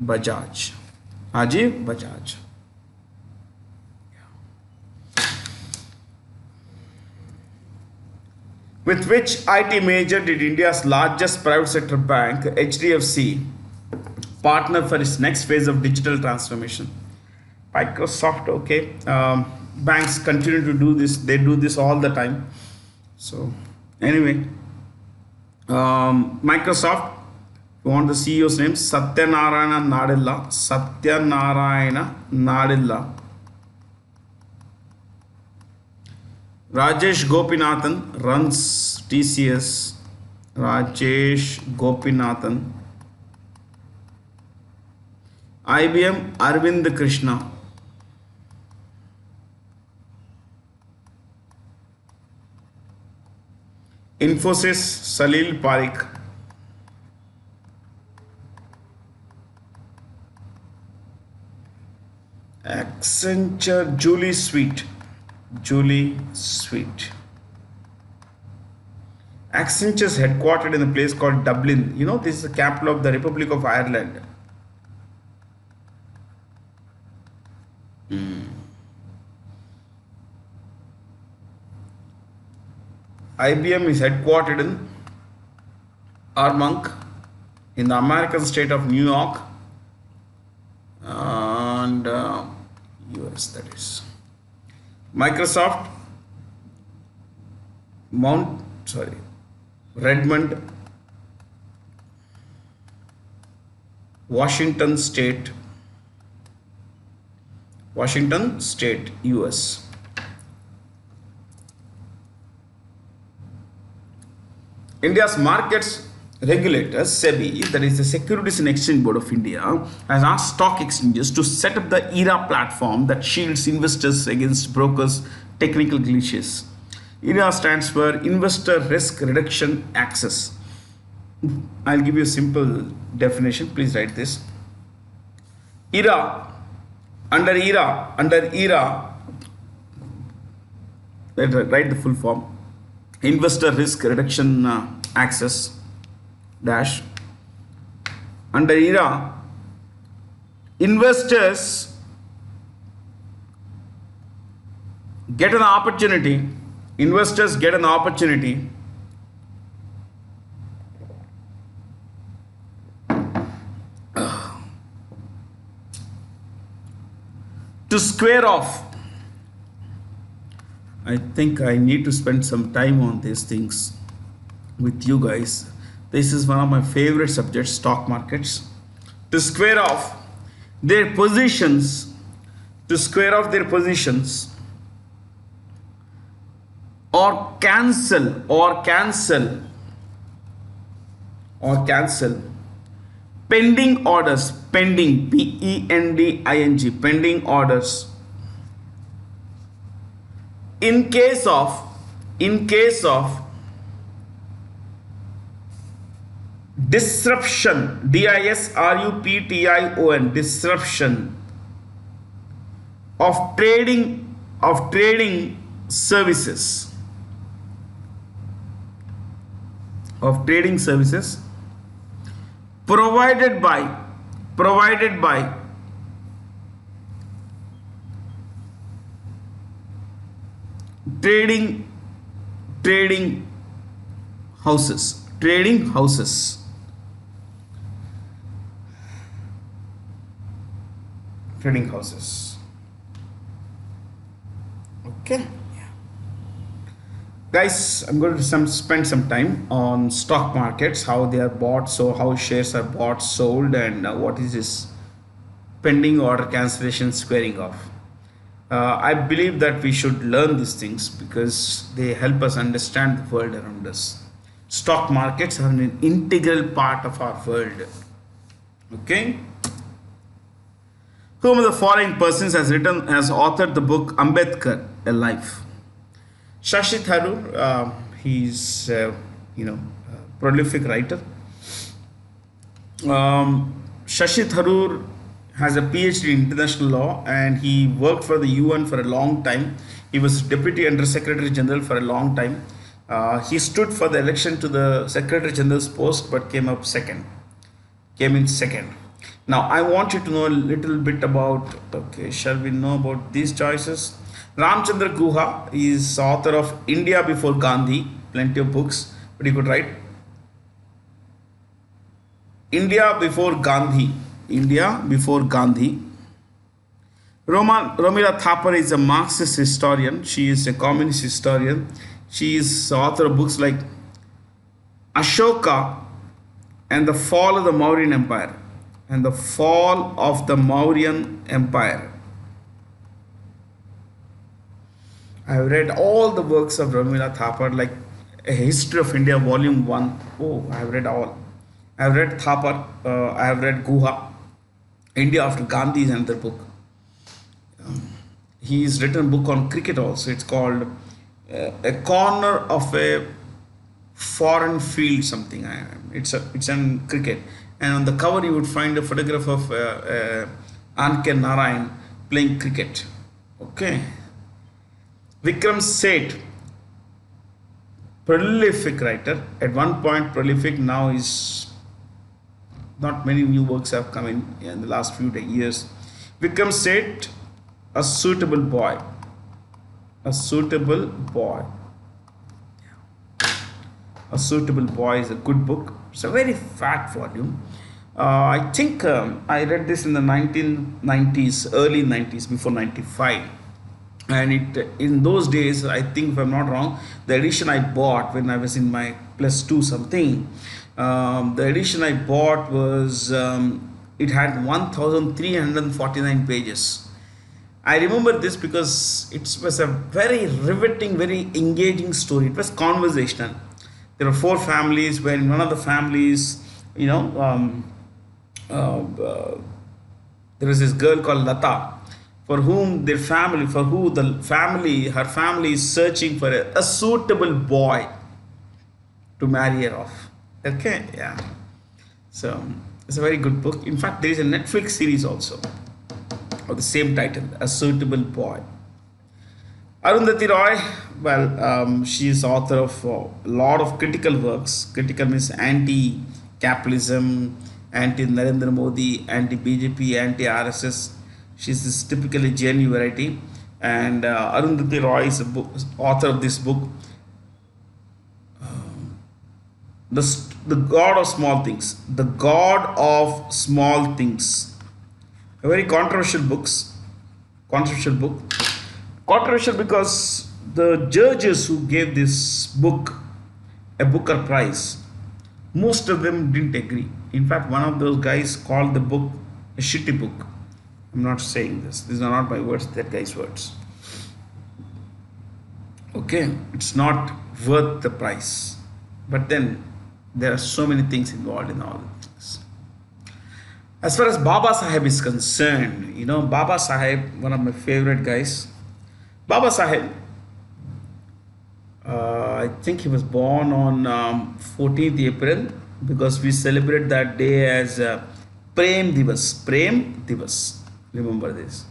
Bajaj. Rajiv Bajaj. With which IT major did India's largest private sector bank, HDFC, partner for its next phase of digital transformation? Microsoft. Okay. Banks continue to do this. They do this all the time. So anyway, Microsoft. You want the CEO's name? Satyanarayana Nadella. Satyanarayana Nadella. Rajesh Gopinathan runs TCS. Rajesh Gopinathan. IBM Arvind Krishna. Infosys Salil Parekh. Accenture Julie Sweet. Julie Sweet. Accenture is headquartered in a place called Dublin. You know, this is the capital of the Republic of Ireland. IBM is headquartered in Armonk in the American state of New York and US, that is. Microsoft Redmond, Washington State, US. India's markets regulators, SEBI, that is the Securities and Exchange Board of India, has asked stock exchanges to set up the ERA platform that shields investors against brokers' technical glitches. ERA stands for Investor Risk Reduction Access. I'll give you a simple definition. Please write this. Under ERA, write the full form. Investor Risk Reduction Access dash. Under ERA, investors get an opportunity to square off. I think I need to spend some time on these things with you guys. This is one of my favorite subjects, stock markets. To square off their positions, or cancel pending orders, pending, pending, pending orders. In case of disruption, disruption, disruption of trading services, provided by trading houses. Okay, guys, I'm going to spend some time on stock markets, how they are bought, so how shares are bought, sold, and what is this pending order cancellation, squaring off. I believe that we should learn these things because they help us understand the world around us. Stock markets are an integral part of our world. Okay. Whom of the following persons has authored the book Ambedkar, A Life? Shashi Tharoor, he's prolific writer. Shashi Tharoor has a PhD in international law and he worked for the UN for a long time. He was Deputy Under Secretary General for a long time. He stood for the election to the Secretary General's post but came in second. Now I want you to know a little bit about, shall we know about these choices? Ramchandra Guha is author of India Before Gandhi, plenty of books, but you could write India Before Gandhi. Romila Thapar is a Marxist historian. She is a communist historian. She is author of books like Ashoka and the Fall of the Mauryan Empire. I have read all the works of Romila Thapar, like A History of India, Volume 1. Oh, I have read all. I have read Thapar, I have read Guha. India After Gandhi is another book. He's written a book on cricket also. It's called A Corner of a Foreign Field something. It's on cricket, and on the cover you would find a photograph of Anke Narayan playing cricket. Okay. Vikram Seth, prolific writer. At one point prolific, now is not many new works have come in the last few years. Vikram Seth, A Suitable Boy. A Suitable Boy. A Suitable Boy is a good book. It's a very fat volume. I think I read this in the 1990s, early 90s, before 95. And it in those days, I think if I'm not wrong, the edition I bought when I was in my plus two something, the edition I bought was it had 1,349 pages. I remember this because it was a very riveting, very engaging story. It was conversational. There were four families. Where in one of the families, you know, there was this girl called Lata, for whom their family, for who the family, her family is searching for a suitable boy to marry her off. Okay, yeah. So it's a very good book. In fact, there is a Netflix series also of the same title, A Suitable Boy. Arundhati Roy, well, she is author of a lot of critical works. Critical means anti-capitalism, anti-Narendra Modi, anti-BJP, anti-RSS. She's this typically Jain variety. And Arundhati Roy is author of this book, the God of Small Things. The God of Small Things. A very controversial book. Controversial because the judges who gave this book a Booker Prize, most of them didn't agree. In fact, one of those guys called the book a shitty book. I'm not saying this. These are not my words, that guy's words. Okay, it's not worth the price. But then there are so many things involved in all of this. As far as Baba Saheb is concerned, you know, Baba Saheb, one of my favorite guys. Baba Saheb, I think he was born on 14th April because we celebrate that day as Prem Divas. Prem Divas. Remember this.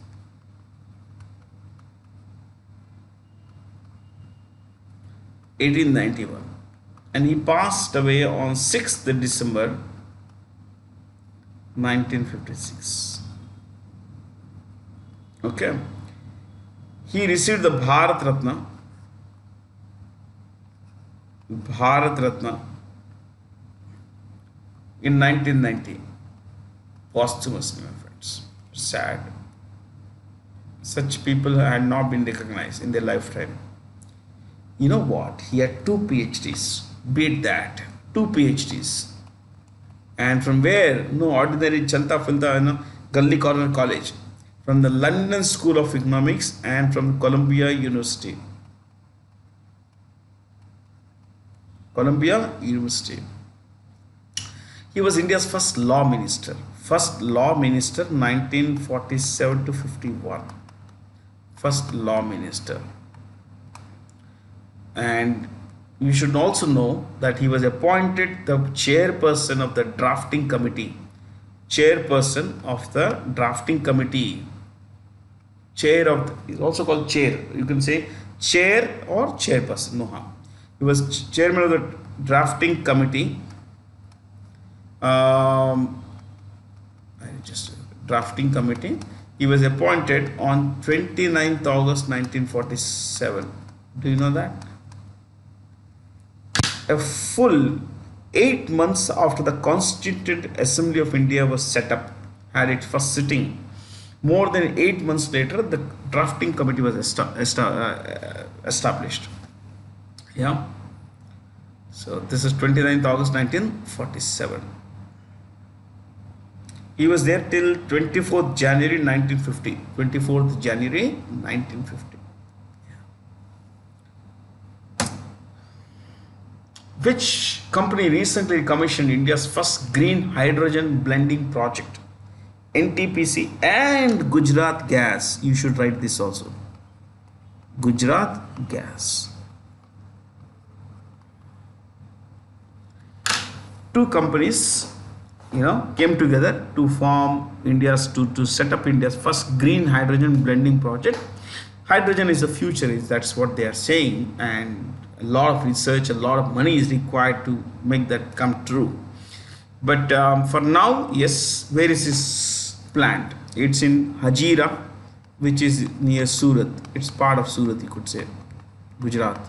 (1891), and he passed away on 6th December 1956. Okay. He received the Bharat Ratna in 1990, posthumously, my friends. Sad. Such people had not been recognized in their lifetime. You know what? He had two PhDs. Beat that. Two PhDs. And from where? No ordinary Chanta Filta, Gully Corner College. From the London School of Economics and from Columbia University. Columbia University. He was India's first law minister. First law minister 1947 to 51. First law minister. And you should also know that he was appointed the chairperson of the drafting committee. Chairperson of the drafting committee. Chair of is also called chair. You can say chair or chairperson. No harm. He was chairman of the drafting committee. Drafting committee. He was appointed on 29th August 1947. Do you know that? A full 8 months after the Constituent Assembly of India was set up, had its first sitting. More than 8 months later, the drafting committee was established. Yeah. So this is 29th August 1947. He was there till 24th January 1950. 24th January 1950. Which company recently commissioned India's first green hydrogen blending project? NTPC and Gujarat Gas. You should write this also. Gujarat Gas. Two companies, came together to form to set up India's first green hydrogen blending project. Hydrogen is the future, that's what they are saying, and a lot of research, a lot of money is required to make that come true. But for now, yes, where is this plant? It's in Hajira, which is near Surat. It's part of Surat, you could say, Gujarat.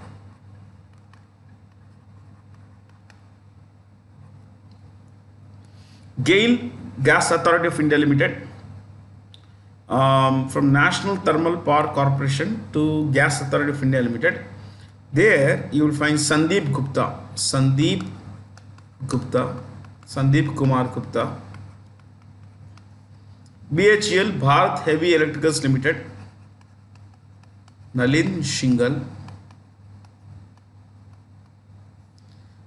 GAIL, Gas Authority of India Limited, from National Thermal Power Corporation to Gas Authority of India Limited. There you will find Sandeep Kumar Gupta. BHEL, Bharat Heavy Electricals Limited, Nalin Shingal.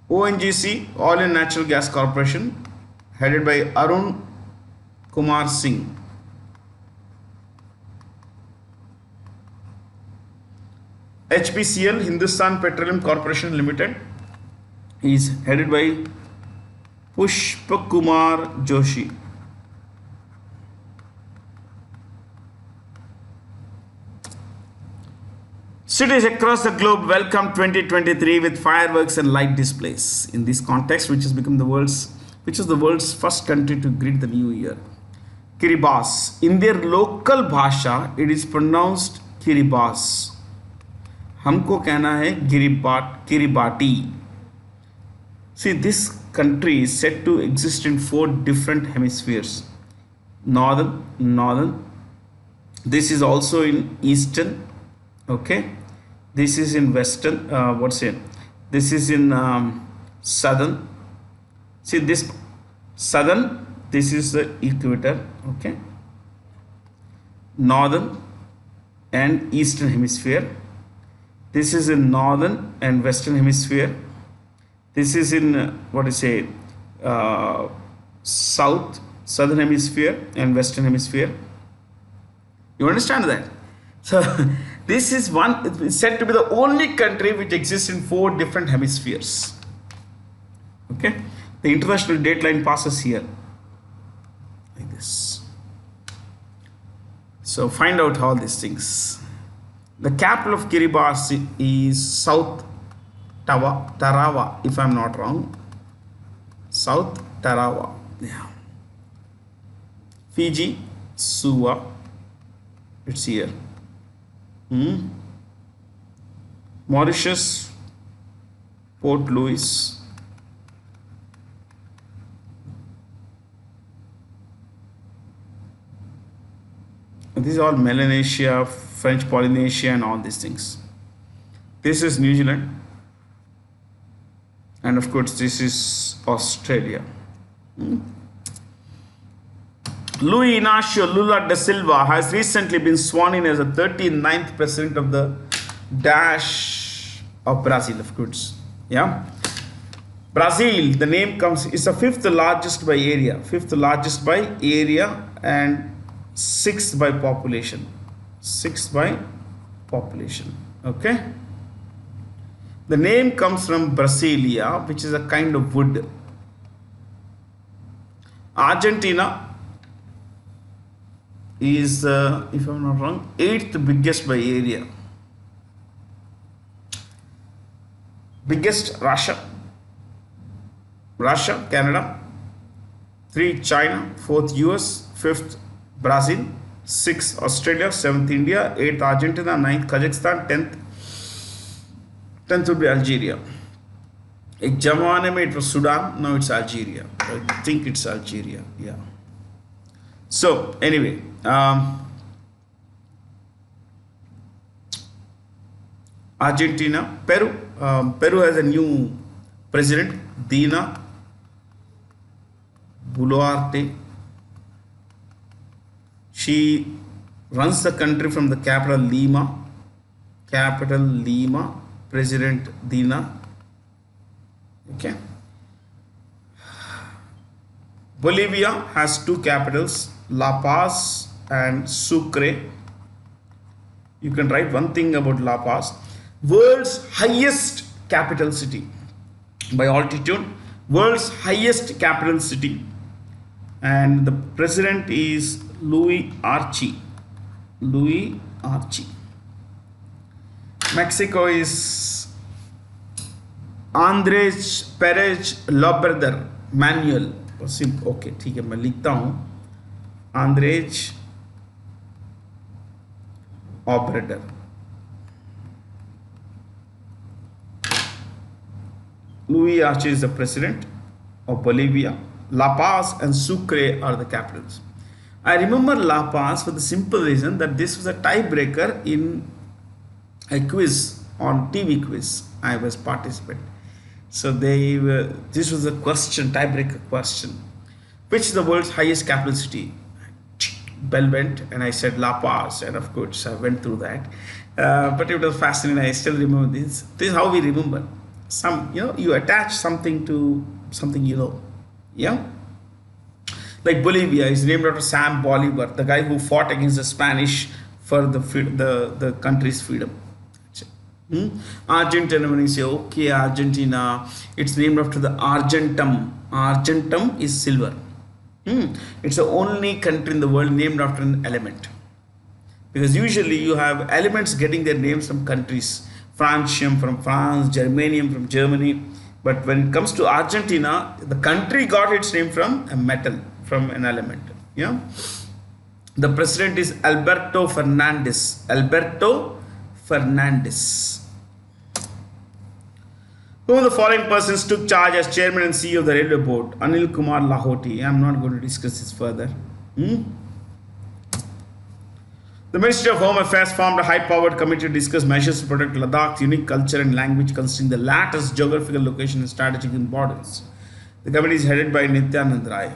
ONGC, Oil and Natural Gas Corporation, headed by Arun Kumar Singh. HPCL, Hindustan Petroleum Corporation Limited, is headed by Pushpakumar Joshi. Cities across the globe welcome 2023 with fireworks and light displays. In this context, which is the world's first country to greet the new year. Kiribati. In their local bhasha, it is pronounced Kiribati. हमको कहना है Kiribati. See, this country is said to exist in 4 different hemispheres. Northern. This is also in eastern. Okay. This is in western. This is in southern. See, this southern. This is the equator. Okay. Northern and eastern hemisphere. This is in northern and western hemisphere. This is in southern hemisphere and western hemisphere. You understand that? So this is it's said to be the only country which exists in 4 different hemispheres. Okay, the international date line passes here like this. So find out all these things. The capital of Kiribati is South Tarawa, if I'm not wrong. South Tarawa. Yeah. Fiji, Suva. It's here. Mauritius, Port Louis. These are all Melanesia, French Polynesia, and all these things. This is New Zealand. And of course, this is Australia. Luis Inácio Lula da Silva has recently been sworn in as the 39th president of the Dash of Brazil, of course. Yeah. Brazil, the name is the 5th largest by area. 5th largest by area and 6th by population. 6th by population. Okay. The name comes from Brasilia, which is a kind of wood. Argentina is, if I'm not wrong, 8th biggest by area. Biggest Russia, Canada. 3 China, 4th US, 5th Brazil, 6th Australia, 7th India, 8th Argentina, 9th Kazakhstan, 10th would be Algeria. एक जमाने में it was Sudan, now it's Algeria. I think it's Algeria, yeah. So anyway, Argentina, Peru. Peru has a new president, Dina Boluarte. She runs the country from the capital Lima. President Dina. Okay. Bolivia has 2 capitals, La Paz and Sucre. You can write one thing about La Paz. World's highest capital city by altitude. World's highest capital city. And the president is Louis Archie. Louis Archie. Mexico is Andres Perez Lobrador Manuel. Okay ठीक है, मैं लिखता हूँ Andrzej operator. Louis Archie is the president of Bolivia. La Paz and Sucre are the capitals. I remember La Paz for the simple reason that this was a tiebreaker in a quiz on TV quiz I was participating. So this was a question, tiebreaker question. Which is the world's highest capital city? Bell went and I said La Paz, and of course I went through that. But it was fascinating. I still remember this. This is how we remember. You attach something to something you know. Yeah. Like Bolivia is named after Sam Bolivar, the guy who fought against the Spanish for the country's freedom. Argentina, when you say, okay, Argentina, it's named after the Argentum. Argentum is silver. It's the only country in the world named after an element. Because usually you have elements getting their names from countries. Francium from France, Germanium from Germany. But when it comes to Argentina, the country got its name from a metal, from an element. Yeah. The president is Alberto Fernandez. Alberto Fernandez. Who of the following persons took charge as chairman and CEO of the railway board? Anil Kumar Lahoti. I am not going to discuss this further. The Ministry of Home Affairs formed a high-powered committee to discuss measures to protect Ladakh's unique culture and language, considering the latter's geographical location and strategic importance. The committee is headed by Nityanand Rai.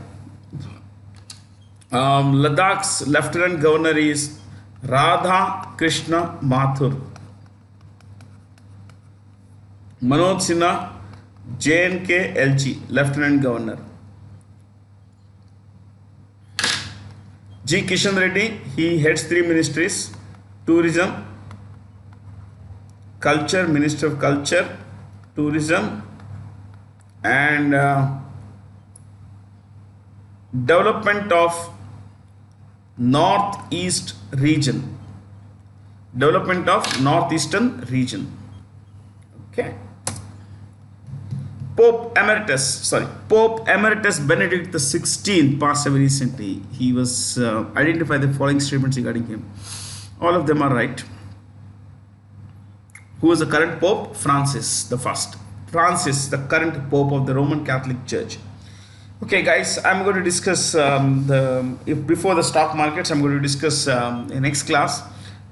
Ladakh's Lieutenant Governor is Radha Krishna Mathur. Manoj Sinha, J&K LG, Lieutenant Governor. G. Kishan Reddy, he heads 3 ministries: Tourism, Culture, Minister of Culture, Tourism, and Development of Northeast Region. Development of Northeastern Region. Okay. Pope Emeritus Benedict XVI passed away recently. He was identified the following statements regarding him. All of them are right. Who is the current Pope? Francis the First. Francis, the current Pope of the Roman Catholic Church. Okay, guys, I'm going to discuss before the stock markets. I'm going to discuss in next class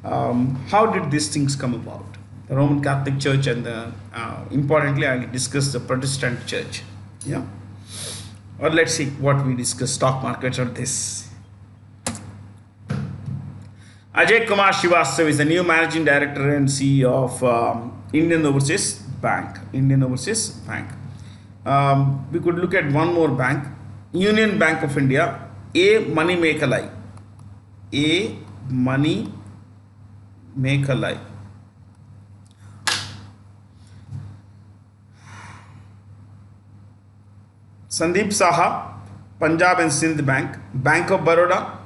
how did these things come about. The Roman Catholic Church and importantly I will discuss the Protestant Church. Yeah, or let's see what we discuss stock markets or this. Ajay Kumar Srivastava is the new managing director and CEO of Indian Overseas Bank. We could look at one more bank, Union Bank of India. A Money Mekalai. Sandeep Saha, Punjab and Sindh Bank. Bank of Baroda,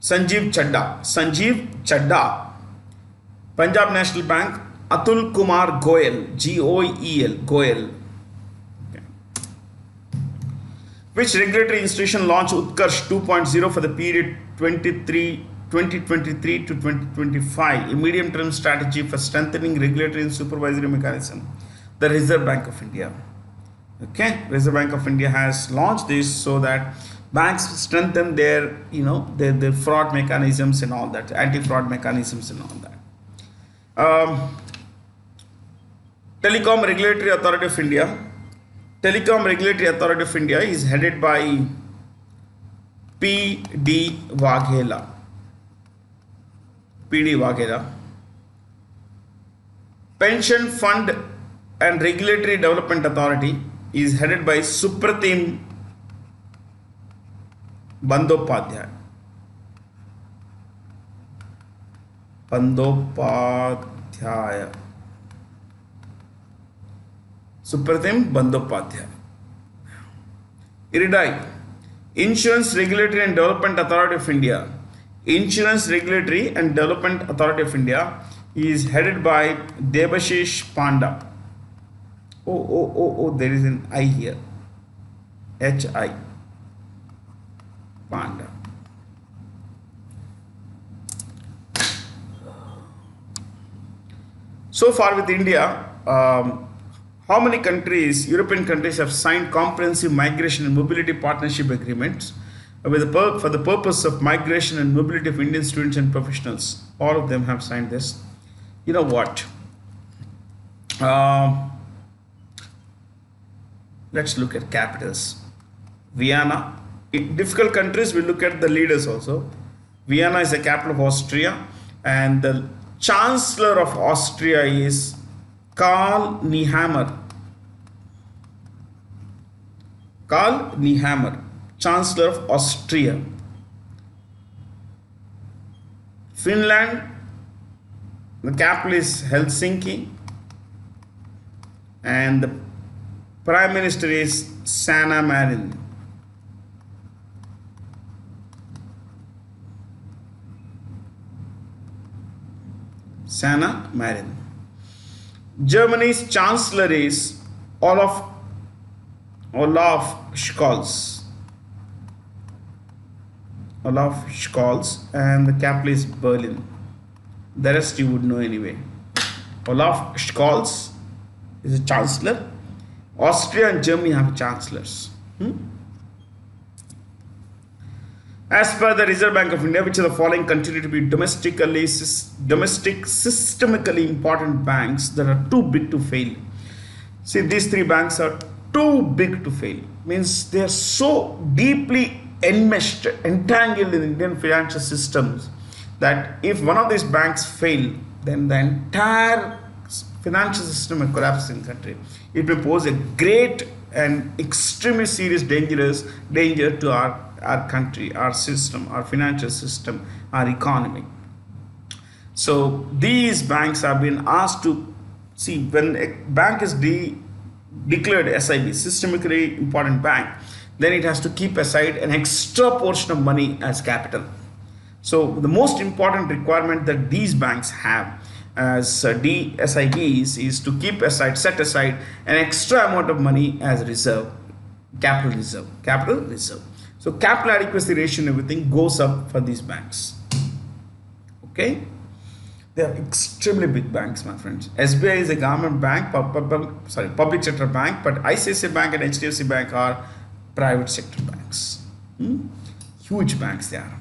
Sanjeev Chadda. Punjab National Bank, Atul Kumar Goyal, Goel. Goyal. Okay. Which regulatory institution launched Utkarsh 2.0 for the period 2023 to 2025, a medium-term strategy for strengthening regulatory and supervisory mechanism? The Reserve Bank of India. Okay, Reserve Bank of India has launched this so that banks strengthen their fraud mechanisms and all that, anti-fraud mechanisms and all that. Telecom Regulatory Authority of India. Telecom Regulatory Authority of India is headed by P.D. Waghela. Pension Fund and Regulatory Development Authority is headed by Supratim Bandyopadhyay. Bandyopadhyay. Supratim Bandyopadhyay. IRDAI, Insurance Regulatory and Development Authority of India. Insurance Regulatory and Development Authority of India is headed by Debashish Panda. Oh, there is an I here. HI. Panda. So far with India, how many countries, European countries, have signed comprehensive migration and mobility partnership agreements for the purpose of migration and mobility of Indian students and professionals? All of them have signed this. You know what? Let's look at capitals. Vienna. In difficult countries, we look at the leaders also. Vienna is the capital of Austria, and the Chancellor of Austria is Karl Nehammer. Karl Nehammer, Chancellor of Austria. Finland, the capital is Helsinki, and the Prime Minister is Sanna Marin. Sanna Marin. Germany's Chancellor is Olaf Scholz. Olaf Scholz, and the capital is Berlin. The rest you would know anyway. Olaf Scholz is a chancellor. Austria and Germany have chancellors. As per the Reserve Bank of India, which of the following continue to be systemically important banks that are too big to fail? See, these three banks are too big to fail. Means they are so deeply enmeshed, entangled in Indian financial systems that if one of these banks fail, then the entire financial system will collapse in the country. It will pose a great and extremely serious danger to our country, our system, our financial system, our economy. So these banks have been asked to see, when a bank is declared SIB, systemically important bank, then it has to keep aside an extra portion of money as capital. So the most important requirement that these banks have as SIBs is to set aside an extra amount of money as reserve, capital reserve. So capital adequacy ratio and everything goes up for these banks. Okay, they are extremely big banks, my friends. SBI is a government bank, public sector bank, but ICICI Bank and HDFC Bank are private sector banks. Huge banks they are.